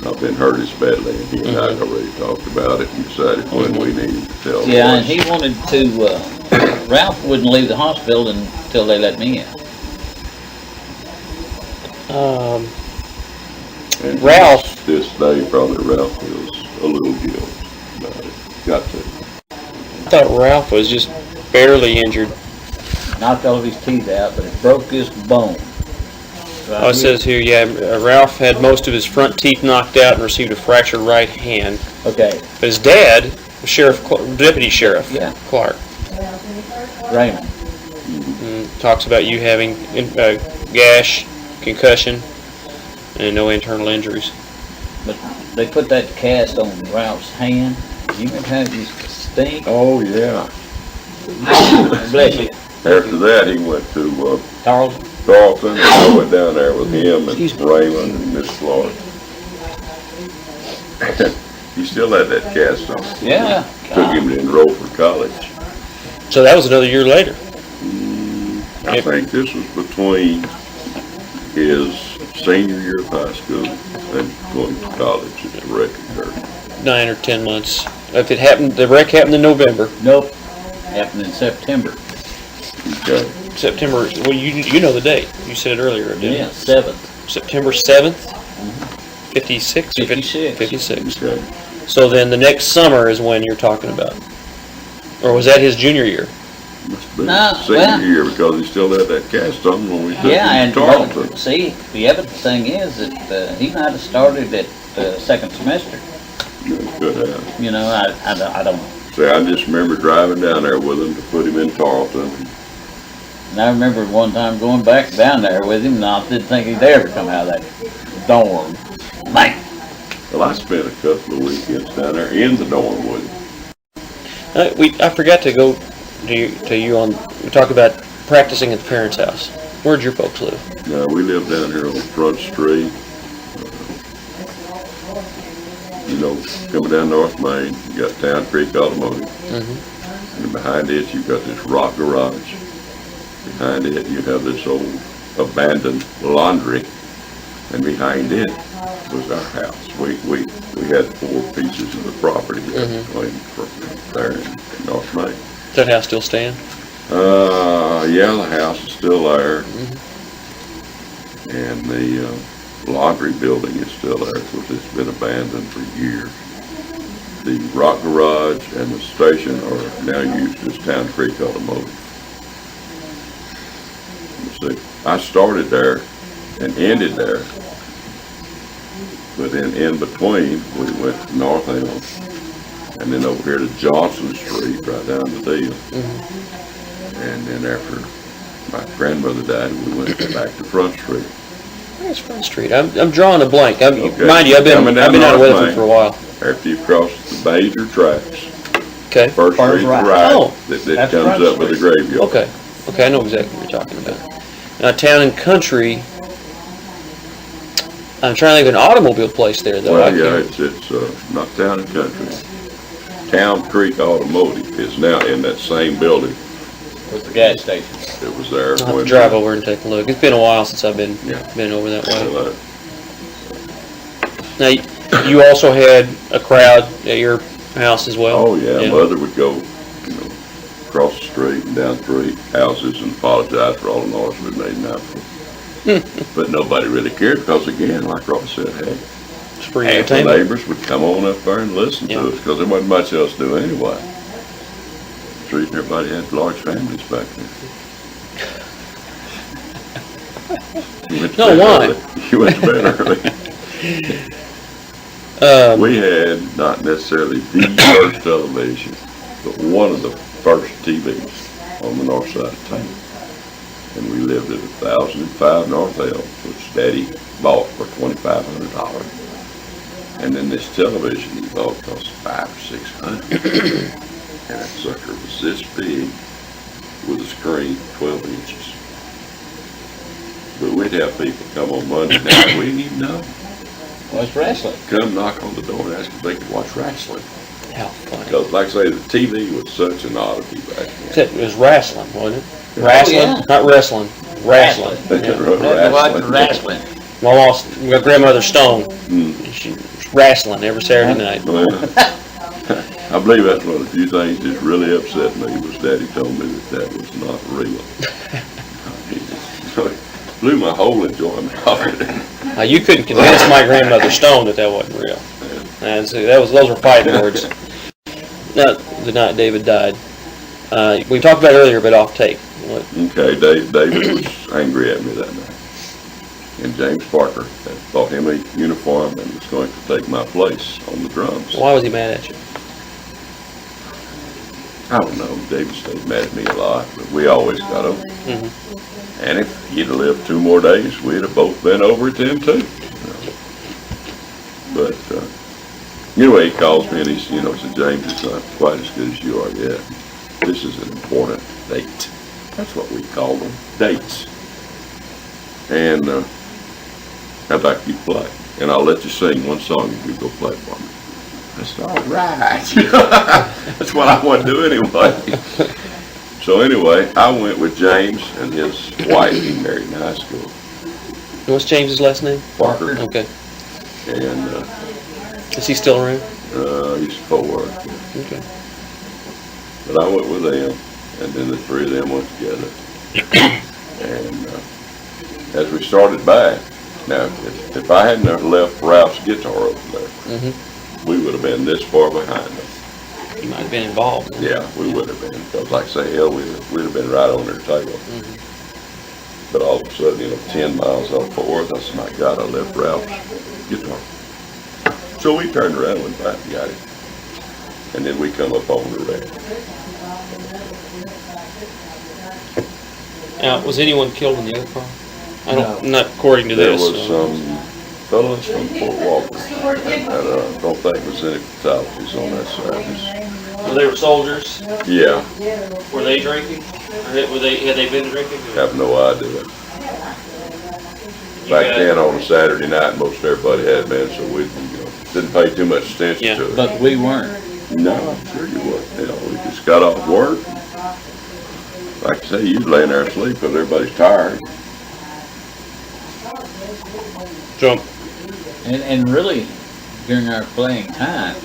not been hurt as badly, and he and I had already talked about it and decided when we needed to tell Yeah, and Royce. he wanted to, Ralph wouldn't leave the hospital until they let me in. And Ralph. This day, probably Ralph feels a little guilt about it. Got to. I thought Ralph was just barely injured. Knocked all of his teeth out, but it broke his bone. Right Oh, it says here, yeah, Ralph had most of his front teeth knocked out and received a fractured right hand. Okay, But his dad, Deputy Sheriff Yeah. Clark, Raymond. talks about you having gash, concussion, and no internal injuries. But they put that cast on Ralph's hand. You can have his stink. Oh, yeah. Bless you. After that, he went to Tarleton. Tarleton, and I went down there with him and Raymond and Miss Clark. He still had that cast on. Yeah. Took him to enroll for college. So that was another year later. I think this was between his senior year of high school and going to college at the wreck occurred. 9 or 10 months. If it happened, the wreck happened in November. Nope. Happened in September. Okay. September, well, you know the date. You said it earlier, didn't Yeah, you? 7th. September 7th? 56? Or 56. 56. Okay. So then the next summer is when you're talking about. Or was that his junior year? Must have been No, his senior year because he still had that cast on when we took Yeah, him and to Tarleton. see, the other thing is that he might have started at the second semester. Good have. You know, I don't know. See, I just remember driving down there with him to put him in Tarleton. And I remember one time going back down there with him, and I didn't think he'd ever come out of that dorm. Man, Well, I spent a couple of weekends down there in the dorm with him. I forgot to go to you on, we talked about practicing at the parents' house. Where'd your folks live? Now, we lived down here on Front Street. You know, coming down North Main, you got Town Creek Automotive. And behind it, you've got this rock garage. Behind it, you have this old abandoned laundry. And behind it was our house. We had 4 pieces of the property between there and North Main. Does that house still stand? Yeah, the house is still there. And the laundry building is still there, because it's been abandoned for years. The rock garage and the station are now used as Town Creek Automotive. You see, I started there and ended there, but then in between, we went to North Elm, and then over here to Johnson Street, right down the deal. And then after my grandmother died, we went back to Front Street. Where's Front Street? I'm drawing a blank. Okay. Mind you, I've been Coming down out of North Weatherford Main. for a while. After you cross the major tracks, Okay. First First Street right. right, Oh. that That's comes Front up with the Street. graveyard. Okay. Okay, I know exactly what you're talking about. Now, Town and Country, I'm trying to think of an automobile place there, though. Well, yeah, it's not Town and Country. Town Creek Automotive is now in that same building. with the gas station. It was there I'll have when. to drive over and take a look. It's been a while since I've been over that way. Well, Now, you also had a crowd at your house as well? oh, yeah, Mother would go, across the street and down 3 houses and apologize for all the noise we made now. But nobody really cared because, again, like Ross said, hey, It's free half the entertainment. neighbors would come on up there and listen Yeah. to us because there wasn't much else to do anyway. Street, everybody had large families back then. You went to No, bed why? early. You went to bed early. We had not necessarily the first television, but one of the first TVs on the north side of town. And we lived at 1005 North Elm, which Daddy bought for $2,500. And then this television he bought cost $500 or $600. And that sucker was this big with a screen 12 inches. But we'd have people come on Monday night, we didn't even know. What's wrestling? Come knock on the door and ask if they could watch wrestling. How funny. Because like I say, the TV was such an oddity back then. Except it was wrestling, wasn't it? Wrestling, yeah. not wrestling. Wrestling. Wrestling. My grandmother Stone. Mm. She was wrestling every Saturday night. Well, I believe that's one of the few things that really upset me was Daddy told me that was not real. It blew my whole enjoyment off it. Now, you couldn't convince my grandmother Stone that wasn't real. And so those were fighting words. Now, the night David died. We talked about it earlier, but off tape. What? Okay, David was angry at me that night. And James Parker had bought him a uniform and was going to take my place on the drums. Why was he mad at you? I don't know. David stayed mad at me a lot, but we always got him. Mm-hmm. And if he'd have lived 2 more days, we'd have both been over at him too. But anyway, he calls me and he said, James, it's not quite as good as you are yet. This is an important date. That's what we call them, dates. And I'd like you to play. And I'll let you sing one song if you go play for me. I said, all right. That's what I want to do anyway. So anyway, I went with James and his wife. He married in high school. What's James's last name? Parker. Okay. And Is he still around? he's 4. Okay. But I went with them, and then the 3 of them went together. And as we started back, now if I hadn't have left Ralph's guitar over there, Mm-hmm. we would have been this far behind them. You might have been involved. Yeah, we would have been. Because like I say, hell, we'd have been right on their table. Mm-hmm. But all of a sudden, 10 miles off Fort Worth, I said, my God, I left Ralph's guitar. So we turned around and went back and got it. And then we come up on the wreck. Now, was anyone killed in the other car? No. Not according to There this. was some fellas from Fort Walker. And I don't think there was any fatalities on that side. Well, they were soldiers. Yeah, Were they drinking? Or had they been drinking? have no idea. You Back guys- then on a Saturday night, most everybody had been, so we didn't pay too much attention Yeah. to it. But we weren't. No, I'm sure you would. We just got off work. Like I say, you'd laying there asleep because everybody's tired. Jump. And really, during our playing time,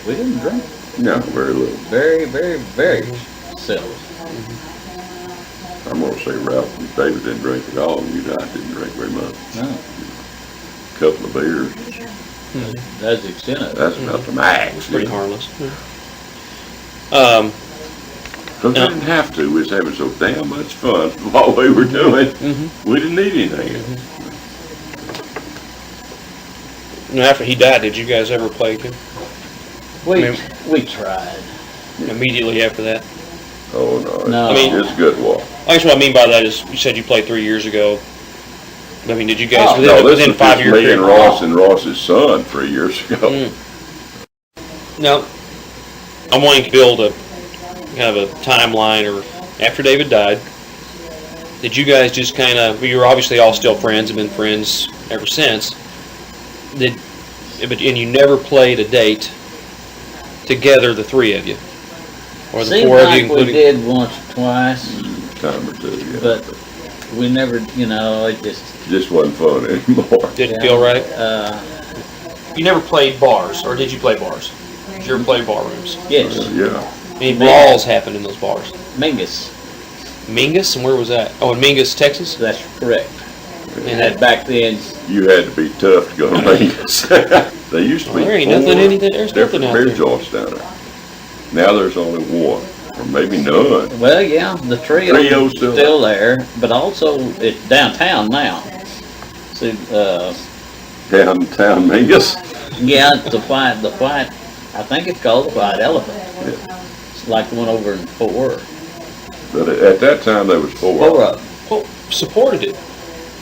we didn't drink. No, very little. Very, very, very seldom. I'm gonna say Ralph and David didn't drink at all, and you and I didn't drink very much. No, Couple of beers, that's the extent of it. that's about the max. Pretty harmless. Because we didn't have to, we was having so damn much fun while we were doing. Mm-hmm. We didn't need anything else. And after he died, did you guys ever play again? We tried. Immediately after that? Oh, no, No. I mean- it's a good walk. I guess what I mean by that is, you said you played 3 years ago. I mean, did you guys, Oh, No, this within was 5 just year me period? and Ross and Ross's son 3 years ago. Mm. Now, I'm wanting to build a kind of a timeline, or after David died, did you guys just kind of, you were obviously all still friends, have been friends ever since, and you never played a date together, the 3 of you? Or the Seemed 4 of you, like we including... did once or twice, Time or 2, yeah. but we never, it Just wasn't fun anymore. Didn't feel right? uh, You never played bars, or did you play bars? Did you ever play bar rooms? yes, Yeah. Any brawls happened in those bars? Mingus, Mingus, and where was that? Oh, in Mingus, Texas? that's correct. And And back then, You had to be tough to go to Vegas. There used to be Well, there ain't 4 nothing, anything, there's nothing different out beer there. joints down there. Now there's only 1, or maybe none. well, yeah, the Trio's trio's still still there, but also it's downtown now. So, Downtown Mingus. yeah, the white, I think it's called the White Elephant. Yeah. It's like the one over in Fort Worth. But at that time there was 4. 4 of them. Well, supported it.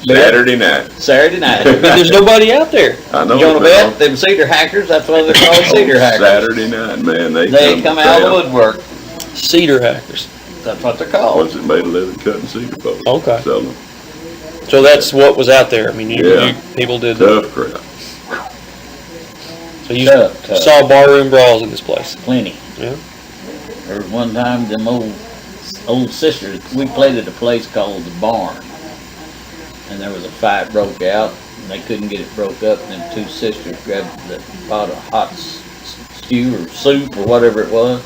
Saturday night. Saturday night. But there's nobody out there. I know. You wanna man. bet? Them cedar hackers, that's why they're called cedar hackers. Saturday night, man, They come out of the woodwork. Cedar hackers. That's what they're called. Ones that made a living cutting cedar poles. Okay. Selling them. So that's what was out there. I mean, people did. Tough crowd. So you Tough. saw barroom brawls in this place. Plenty. Yeah. There was one time them old sisters, we played at a place called the Barn. And there was a fight broke out, and they couldn't get it broke up, and them two sisters grabbed the pot of hot stew or soup or whatever it was.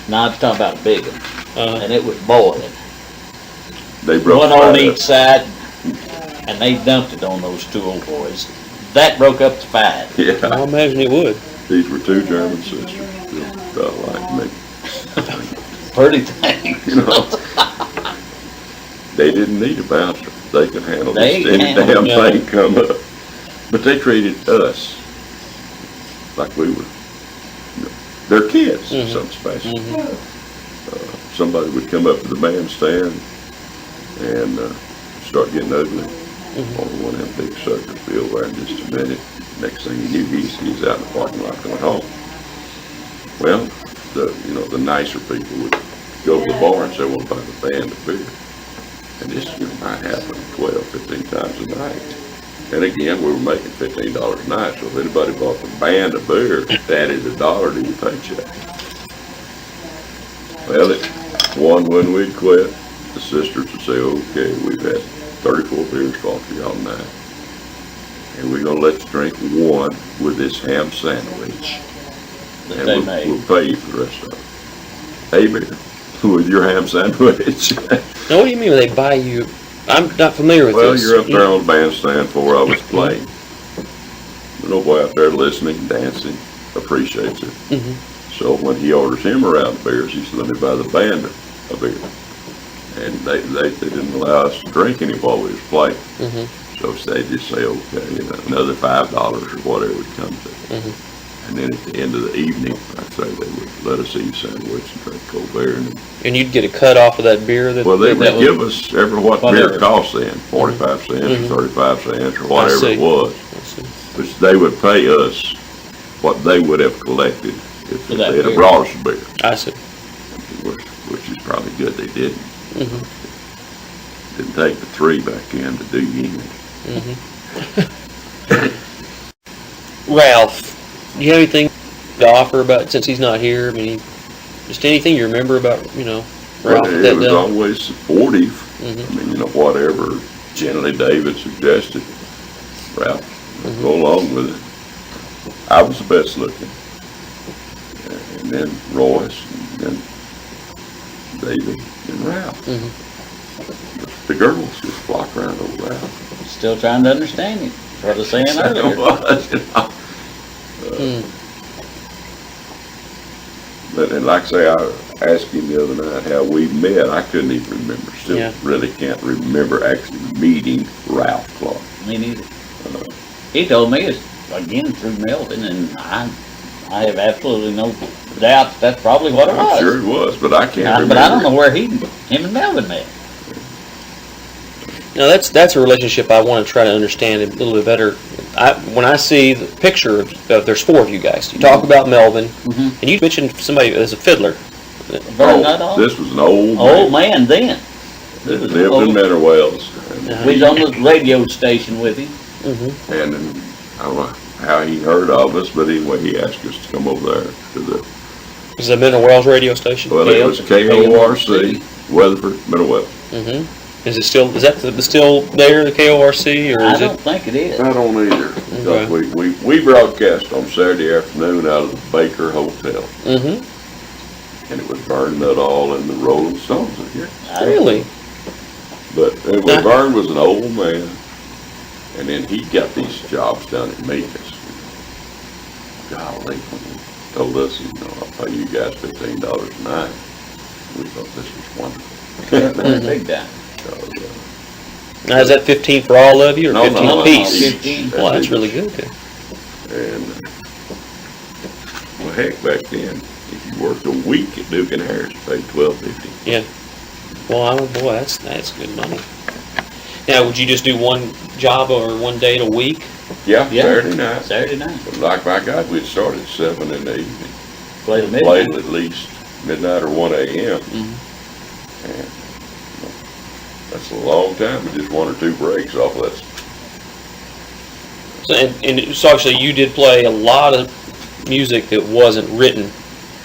Now I'm talking about a big one. And it was boiling. They broke One on the each side, and they dumped it on those two old boys. That broke up the fight. Yeah. I imagine it would. These were two German sisters, built like me. Pretty things. You know, they didn't need a bouncer. They could handle They this any handled damn thing come up. But they treated us like we were, their kids, something special. Somebody would come up to the bandstand and start getting ugly. On one of them big suckers be over there in just a minute. Next thing you knew, he's out in the parking lot going home. Well, the nicer people would go to the bar and say, "Well, buy the band a beer." And this might happen 12, 15 times a night. And again, we were making $15 a night, so if anybody bought the band a beer, that is $1 to your paycheck. Well, when we'd quit, the sisters would say, "Okay, we've had 34 beers coffee all night, and we're gonna let you drink one with this ham sandwich, and we'll pay you for the rest of it. Hey, beer with your ham sandwich." Now, what do you mean when they buy you? I'm not familiar with Well, this. you're up there on the bandstand, 4 of us playing. The little boy out there listening, dancing, appreciates it. So when he orders him a round of beers, he said, "Let me buy the band a beer." And they didn't allow us to drink any while we was playing. So they just say, "Okay, another $5 or whatever it would come to." And then at the end of the evening, I'd say they would let us eat a sandwich and drink cold beer. And you'd get a cut off of that beer. They would give us what beer cost then, 45 cents or 35 cents or whatever it was. But they would pay us what they would have collected if they had brought us a beer. I see. Which is probably good they didn't. Didn't take the 3 back in to do you anything. Ralph, do you have anything to offer about since he's not here? I mean, just anything you remember about, Ralph? Well, it was always supportive. I mean, whatever generally David suggested, Ralph, go along with it. I was the best looking. And then Royce, and then David, and Ralph. The girls just flock around over Ralph. Still trying to understand him. That's what I was saying earlier. But and like I say, I asked him the other night how we met. I couldn't even remember. Still really can't remember actually meeting Ralph Clark. Me neither. He told me it's again through Melvin, and I have absolutely no doubt that's probably what it was. I'm sure it was, but I can't remember. But I don't know where him and Melvin met. Now that's a relationship I want to try to understand a little bit better. When I see the picture of there's 4 of you guys, you talk about Melvin, and you mentioned somebody as a fiddler. This was an old man then. That lived in Manor Wells. We was on the radio station with him. And I don't know how he heard of us, but anyway, he asked us to come over there to the. Is it Manor Wells radio station? Well, it was KORC, Weatherford, Manor Wells. Is it still? Is that still there, the KORC, or is I don't think it is. I don't either. Okay. We broadcast on Saturday afternoon out of the Baker Hotel. And it was Vern Nuttall and the Rolling Stones, I guess. Really? But Vern was an old man, and then he got these jobs done at Memphis. Golly, when he told us, I'll pay you guys $15 a night. We thought this was wonderful. Big time. Now, is that 15 for all of you, or 15 No, apiece? 15. Well, that's really good. And, well, heck, back then, if you worked a week at Duke and Harris, you paid $12.50. Yeah. Well, boy, that's good money. Now, would you just do one job or one day a week? Yeah, Saturday night. Saturday night. But like my God, we'd start at 7 in the evening. Play the Played midnight. at least midnight or 1 a.m. And That's a long time, with just one or two breaks off of that. So, and so actually, you did play a lot of music that wasn't written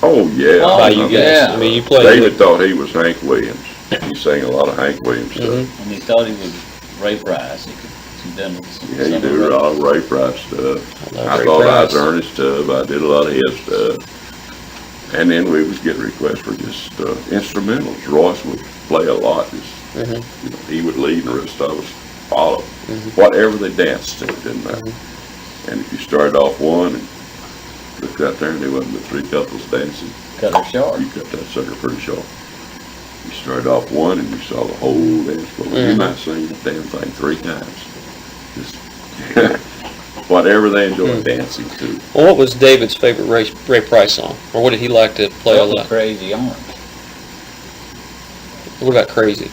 Oh, yeah. Oh, by you guys. yeah. I mean, you played. David thought he was Hank Williams. He sang a lot of Hank Williams stuff. Mhm. And he thought he was Ray Price. He done some Yeah, you some do a of lot of Ray Price stuff. love I Ray thought I Price. was Ernest Tubb. I did a lot of his stuff. And then we would get requests for just instrumentals. Royce would play a lot. Just, Mhm. you know, he would lead and the rest of us follow. Mhm. Whatever they danced to, it didn't matter. And if you started off one and looked out there and there wasn't but three couples dancing, cut her short. you cut that sucker pretty short. You started off one and you saw the whole dance floor. You Mhm. might sing the damn thing 3 times. Just whatever they enjoy dancing to. Well, what was David's favorite Ray Price song, or what did he like to play a That was lot? Crazy Orange. What about Crazy?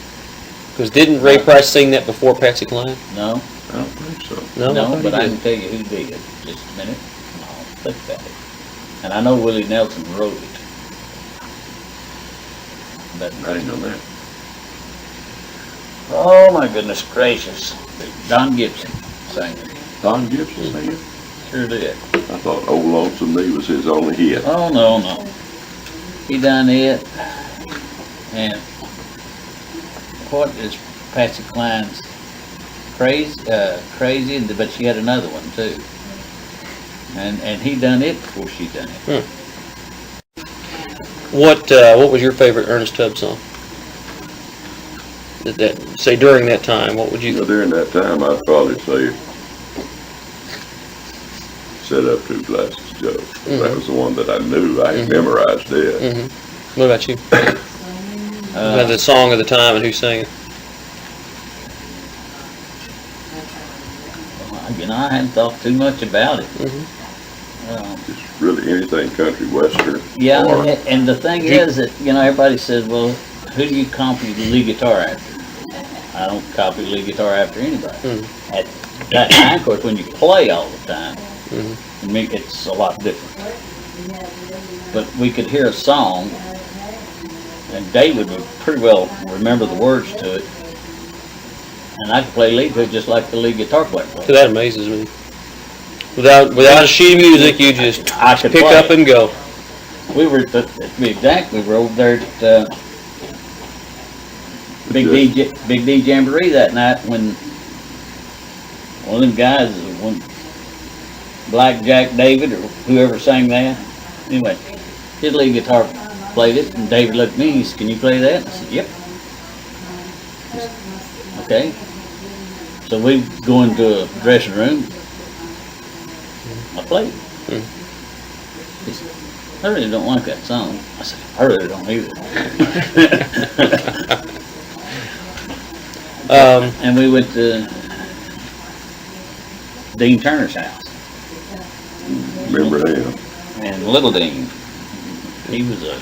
Because didn't Ray Price sing that before Patsy Cline? No, I don't think so. No, I no, thought but he I did. can tell you who did. Just a minute. I'll think about it. And I know Willie Nelson wrote it. But, I didn't know that. oh my goodness gracious. Don Gibson sang it. Don Gibson sang it? Sure did. I thought Old Lonesome Me was his only hit. Oh, no, no. He done it. And what is Patsy Cline's Crazy, but she had another one too. And he done it before she done it. What was your favorite Ernest Tubb song? That say during that time, what would You know, you? during that time, I'd probably say, Set Up 2 Glasses, Joe. That was the one that I knew. I had memorized it. Mhm. What about you? The song of the time and who sang it? You know, I hadn't thought too much about it. Just really anything country western. Yeah, or- and the thing is that, you know, everybody says, well, who do you copy the lead guitar after? I don't copy lead guitar after anybody. At that time, of course, when you play all the time, I mean, it's a lot different. But we could hear a song, and David would pretty well remember the words to it, and I could play lead to it just like the lead guitar player plays. That amazes me. Without a sheet of music, you just I could pick play up it. and go. We were, to be exact, we were over there at Big D Jamboree that night when one of them guys, one Black Jack David or whoever sang that, anyway, his lead guitar played it, and David looked at me and he said, "Can you play that?" I said, "Yep." Okay. So we go into a dressing room. I played. He said, "I really don't like that song." I said, "I really don't either." And we went to Dean Turner's house. Remember him? And Little Dean, he's a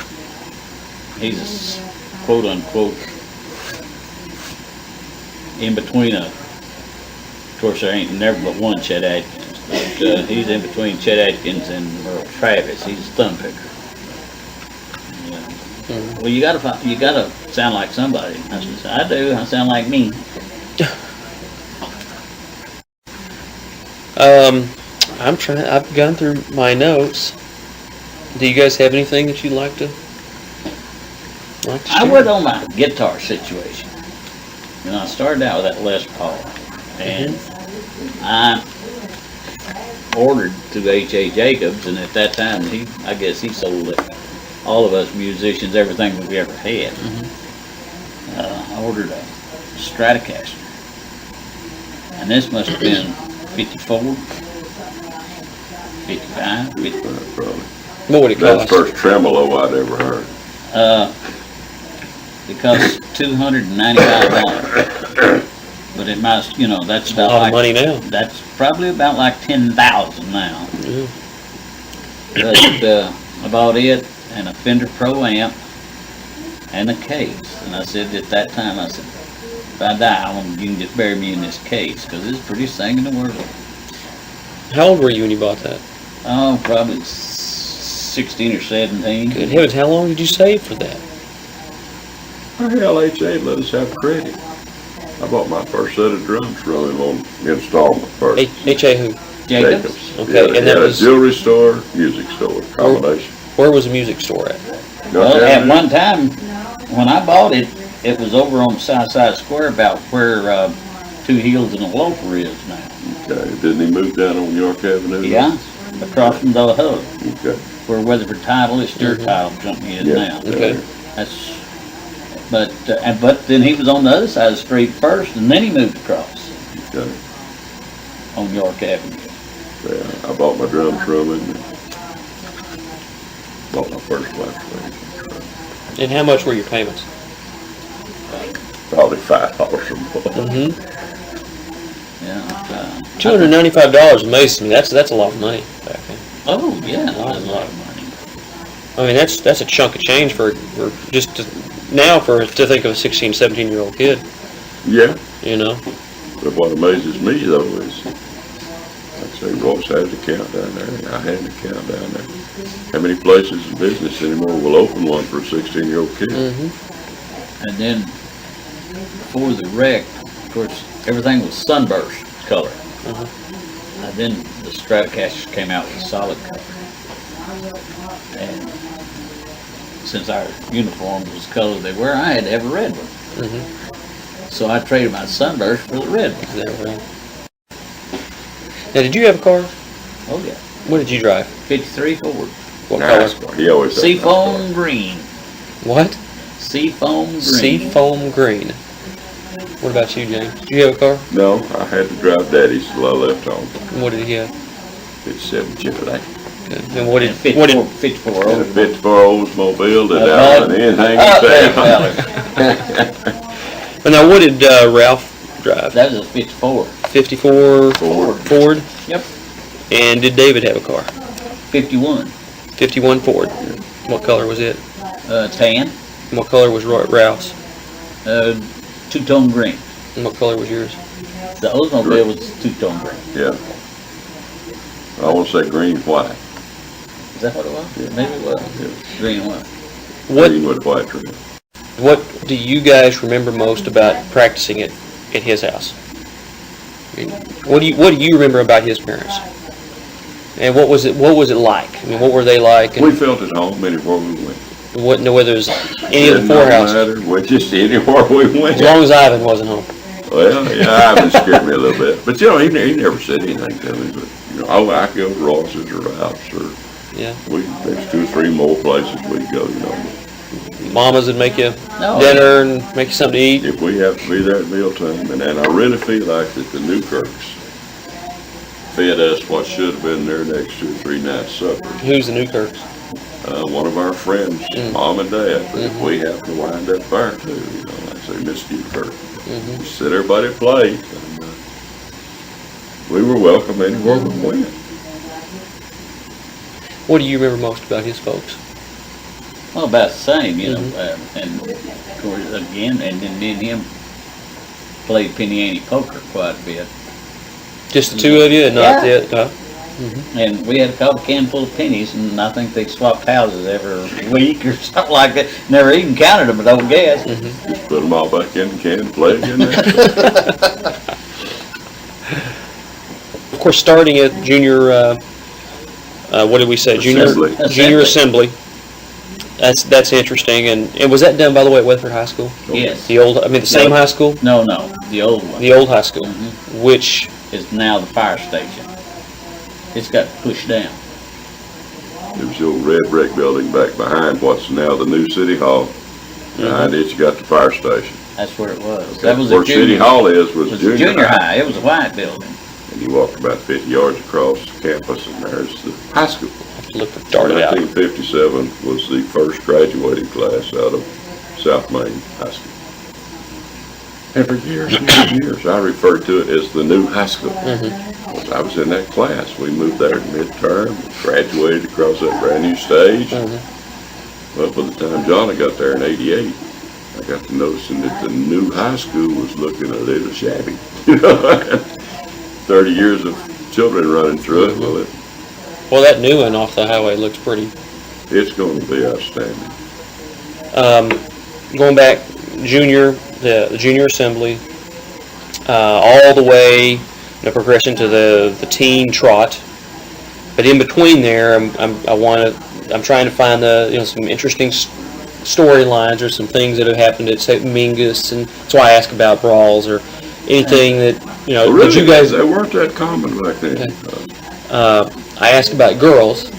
quote unquote in between of course there ain't never but one Chet Atkins, but he's in between Chet Atkins and Merle Travis. He's a thumb picker. Yeah. Well, you gotta sound like somebody. I said, "I do. I sound like me." I've gone through my notes. Do you guys have anything that you'd like to I share? went on my guitar situation. You know, I started out with that Les Paul, and I ordered through H.A. Jacobs, and at that time, I guess he sold all of us musicians everything we ever had. I ordered a Stratocaster, and this must have been 54, 55, 50. Probably. What would it That's cost? the first tremolo I'd ever heard. It cost $295. But it must, you know, that's A about lot of like, money now. that's probably about like 10,000 now. Yeah. But I bought it and a Fender Pro amp and a case. And I said at that time, I said, if I die, you can just bury me in this case, because it's the prettiest thing in the world. How old were you when you bought that? Oh, probably 16 or 17. Good heavens, how long did you save for that? Hell, H.A. let us have credit. I bought my first set of drums from him on installment first. H.A. who? Jacobs. Okay, Yeah, and they that had a was- jewelry store, music store combination. Where was the music store at? Well, at one time, when I bought it, it was over on Southside Square about where, Two Heels and a Loafer is now. Okay, didn't he move down on York Avenue? Yeah, across from the hub, Okay. where Weatherford Title is, Stewart Title Company is Yeah. now. Okay. That's, but then he was on the other side of the street first, and then he moved across Okay. on York Avenue. Yeah, I bought my drums from him and bought my first black suede. And how much were your payments? Probably $5 a month. Mm-hmm. Yeah. $295 amazes me. That's a lot of money back then. Oh, yeah, that was a lot of money. I mean, that's a chunk of change for just to, now to think of a 16, 17-year-old kid, Yeah, you know? but what amazes me though is, like I say, Royce has an account down there, and I had an account down there. How many places in business anymore will open one for a 16-year-old kid? Mm-hmm. And then, before the wreck, of course, everything was sunburst color. And then the Stratocaster came out with solid color. And since our uniform was the color they were, I had to have a red one. Mm-hmm. So I traded my sunburst for the red one. There we go. Now, did you have a car? Oh, yeah. What did you drive? 53 Ford. What Nice color? car. He always had a nice Seafoam green. What? Seafoam green. Seafoam green. What about you, James? Did you have a car? car. No, I had to drive Daddy's till I left home. And what did he have? It's 7 Chevrolet. Good. And what did 54 And a over. 54 Oldsmobile that Uh, out and anything Up was there, down. fella. But now, what did Ralph drive? That was a 54. 54 Ford. Ford? Yep. And did David have a car? 51. 51 Ford. What color was it? Tan. And what color was Ralph's? Two-tone green. And what color was yours? The Oldsmobile was two-tone green. Yeah. I want to say green, white. Is that what it was? Yeah. Maybe it was. Yeah. Green and white. What Green with white trim. What do you guys remember most about practicing at his house? I mean, what do you remember about his parents? And what was it like? I mean, what were they like? We And felt at home anywhere we went. what? No, whether it was any of the Didn't four no houses. matter, we just anywhere we went. As long as Ivan wasn't home. Well, yeah, Ivan scared me a little bit. But, you know, he never said anything to me. But, you know, oh, I go to Ross's or Ralph's or Yeah. there's 2 or 3 more places we go, you know. Mamas would make you No. dinner and make you something to eat. If we have to be there at mealtime, and I really feel like that the Newkirks fed us what should have been their next 2 or 3 nights supper. Who's the Newkirks? One of our friends, Mom and Dad, but if we happen to wind up there too, you know, like I say, Miss Newkirk. We sit everybody at plate, and we were welcome anywhere we went. What do you remember most about his folks? Well, about the same, you know. And of course, again, and then me and him played penny ante poker quite a bit. Just the two of you, and not the. And we had a couple can full of pennies, and I think they swapped houses every week or something like that. Never even counted them, but I would guess. Just put them all back in the can and play again there. Of course, starting at junior. What did we say? Assembly. Junior assembly. That's interesting. And was that done, by the way, at Weatherford High School? Yes. The same high school? No, the old one. The old high school, which, Is now the fire station. It's got pushed down. It was the old red brick building back behind what's now the new City Hall. Behind it, you got the fire station. That's where it was. That was Where a City junior. Hall is It was was a junior junior high. high. It was a white building. And you walk about 50 yards across campus and there's the high school. look, darted out. 1957 was the first graduating class out of South Main High School. And for years and years, I referred to it as the new high school. Because I was in that class. We moved there midterm, graduated across that brand new stage. Well, by the time Johnny got there in '88, I got to noticing that the new high school was looking a little shabby. You know, 30 years of children running through it. Well, Well, that new one off the highway looks pretty. it's going to be outstanding. Going back, the junior assembly, all the way, the progression to the teen trot. But in between there, I'm trying to find some interesting storylines or some things that have happened at St. Mingus, and that's why I ask about brawls or anything that Really, that you guys. they weren't that common back then. I ask about girls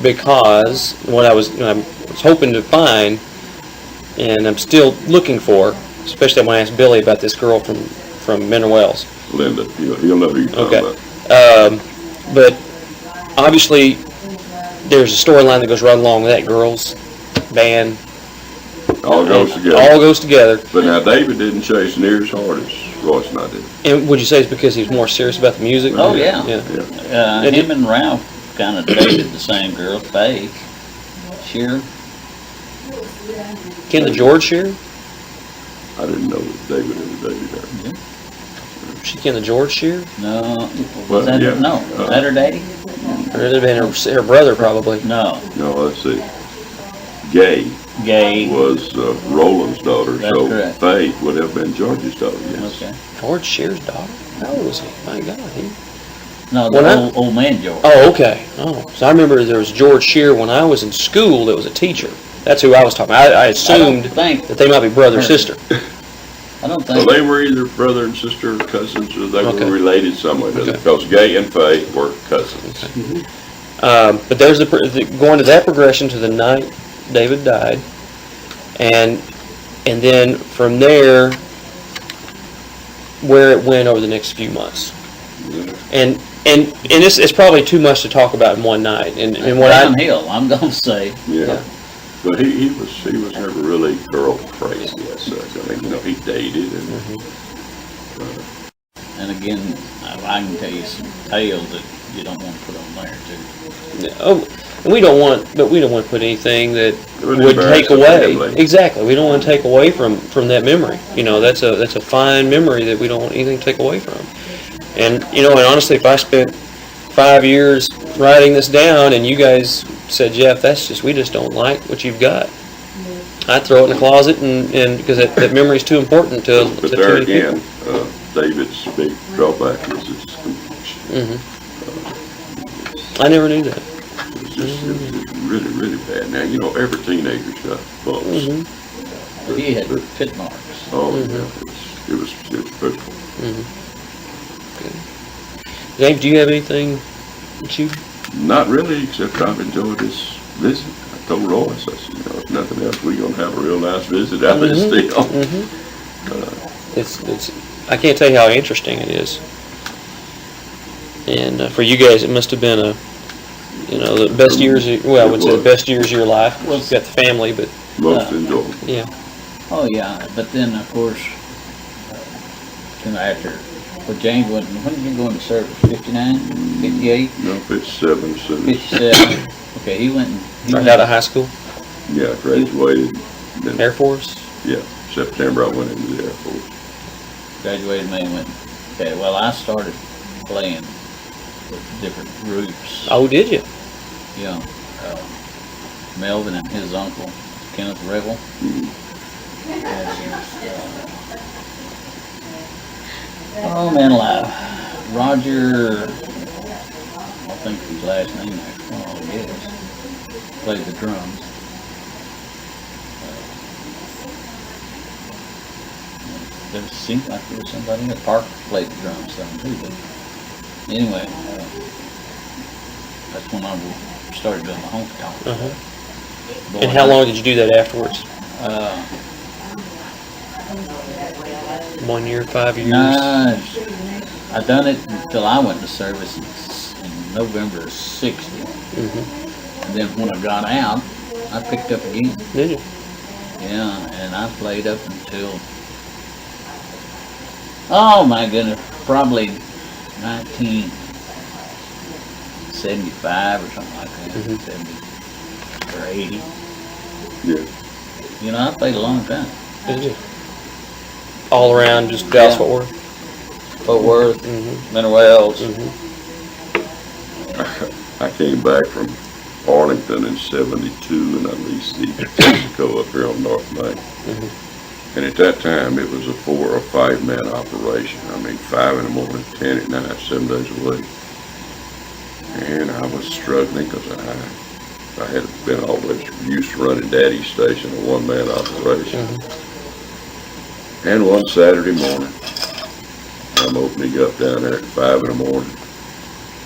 because what I was hoping to find, and I'm still looking for, especially when I asked Billy about this girl from Mineral Wells. Linda, he'll know who you're talking Okay. about. But obviously, there's a storyline that goes right along with that girls band. All goes together. All goes together. But now David didn't chase near as hard as Royce and I did. And would you say it's because he's more serious about the music? Oh, yeah. Yeah. Him and Ralph kind of dated the same girl, Faye. Shearer. Ken the George Shearer? I didn't know that David ever dated her. She Ken the George Shearer? No. Well, Was that yeah. No. Was that her daddy? Or it'd have been her brother, probably. No. No, let's see. Gay Gay. was Roland's daughter, That's so correct. Faye would have been George's daughter, yes. Okay. George Shearer's daughter? How old was he? My God. No, Well, the old man George. Oh, okay. Oh, so I remember there was George Shearer when I was in school that was a teacher. That's who I was talking about. I assumed that they might be brother or sister. I don't Well, think. they were either brother and sister, cousins, or they Okay. were related somewhere. Okay. Because Gay and Faye were cousins. But there's going to that progression to the night David died, and then from there, where it went over the next few months, and it's probably too much to talk about in one night. And what Downhill, I'm gonna say. Yeah. But he was never really girl crazy as such. I mean, he dated and And again, I can tell you some tales that you don't want to put on there too. And we don't want to put anything that would would embarrass take the away. family. Exactly. We don't want to take away from that memory. That's a fine memory that we don't want anything to take away from. And and honestly, if I spent 5 years writing this down and you guys said, Jeff, we just don't like what you've got, I'd throw it in the closet and because that memory's too important to. But to there too many again, David's big drawback was his complexion. people. I never knew that. It was really, really bad. Now, every teenager's got bumps. But- He had but- pit marks. Oh, yeah, it was pitiful. James, do you have anything that you? Not really, except I've enjoyed this visit. I told Royce, I said, if nothing else, we're gonna have a real nice visit out of this deal. It's. I can't tell you how interesting it is. And for you guys, it must have been the best years. Well, I would say the best years of your life. Well, you've got the family, but Most enjoyable. yeah. Oh yeah, but then of course, after, James when did you go into service? 59, 58, No, 57, 57. Okay, he went. Right out of high school, Yeah, graduated. Then, Air Force. yeah, September I went into the Air Force. Graduated May and went. Okay, well I started playing with different groups. Oh, did you? Melvin and his uncle Kenneth Revel. Oh man alive. Roger, I think his last name actually, I guess, played the drums. There seemed like there was somebody at Park played the drums some too, but anyway, that's when I started doing the honky tonk. Uh-huh. And how long did you do that afterwards? 1 year, 5 years? Nah, I done it until I went to service in November of '60. And then when I got out, I picked up again. Did you? Yeah, and I played up until, oh my goodness, probably 1975 or something like that, 70 or 80. Yeah. I played a long time. Did you? All around, just Dallas, Yeah. Fort Worth? Fort Worth, Mm-hmm. Mineral Wells. I came back from Arlington in '72 and I leased the Mexico up here on North Main. And at that time, it was a 4 or 5 man operation. I mean, 5 in the morning, 10 at night, 7 days a week. And I was struggling because I had been always used to running Daddy's station, a 1 man operation. And one Saturday morning, I'm opening up down there at 5 in the morning,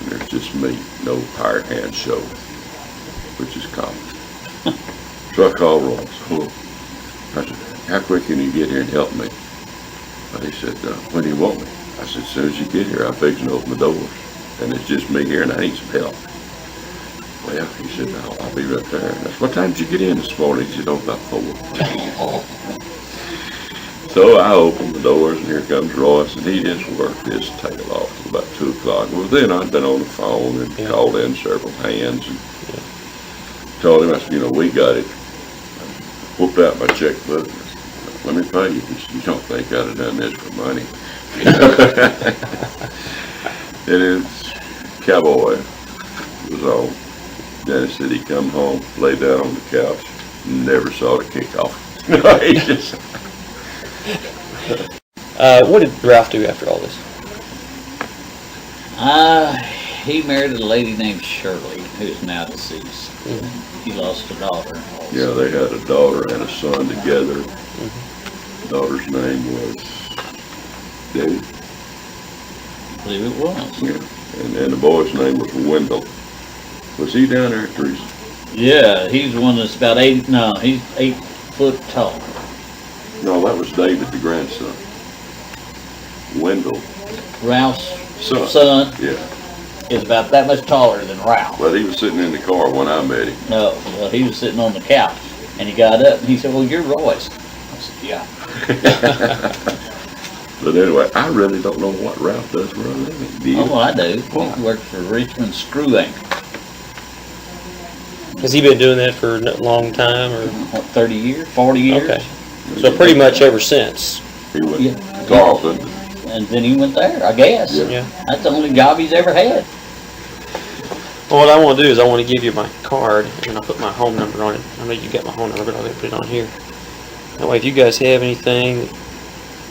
and there's just me, no hired hand show, which is common. So I called Royce. I said, how quick can you get here and help me? He said, when do you want me? I said, as soon as you get here, I'm fixing to open the doors. And it's just me here and I need some help. Well, he said, no, I'll be right there. And I said, what time did you get in this morning? He said, oh, about 4. So I opened the doors and here comes Royce, and he just worked his tail off till about 2 o'clock. Well, then I'd been on the phone and called in several hands and told him, I said, we got it. Whooped out my checkbook. Let me pay you. He said, you don't think I'd have done this for money? It is cowboy. It was all. Dennis said he come home, lay down on the couch, never saw the kickoff. He just. What did Ralph do after all this? He married a lady named Shirley, who's now deceased. He lost a daughter also. Yeah, they had a daughter and a son together. Daughter's name was David. I believe it was. Yeah, and then the boy's name was Wendell. Was he down there, Teresa? Yeah, he's the one that's about 8, no, he's 8 foot tall. No, that was David, the grandson. Wendell. Ralph's Son. son Yeah. is about that much taller than Ralph. Well, he was sitting in the car when I met him. No, well, he was sitting on the couch, and he got up, and he said, well, you're Royce. I said, yeah. But anyway, I really don't know what Ralph does for a living. Do you? Oh, I do. He works for Richmond Screw Anchor. Has he been doing that for a long time, or? What, 30 years, 40 years? Okay. So pretty much ever since. He went Yeah. to Tarleton. And then he went there, I guess. Yeah. Yeah. That's the only job he's ever had. Well, what I want to do is I want to give you my card, and I'll put my home number on it. I know you got my home number, but I'll put it on here. That way, if you guys have anything,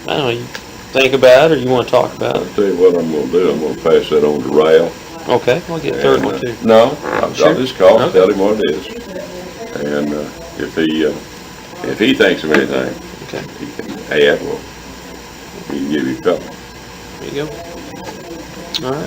I don't know, you think about or you want to talk about. I'll tell you what I'm going to do. I'm going to pass that on to Ralph. Okay, I'll get a third one too. No, I'll Sure. just call and Okay. tell him what it is. And if he thinks of anything, Okay, he can add, well, he can give you a couple. there you go. All right.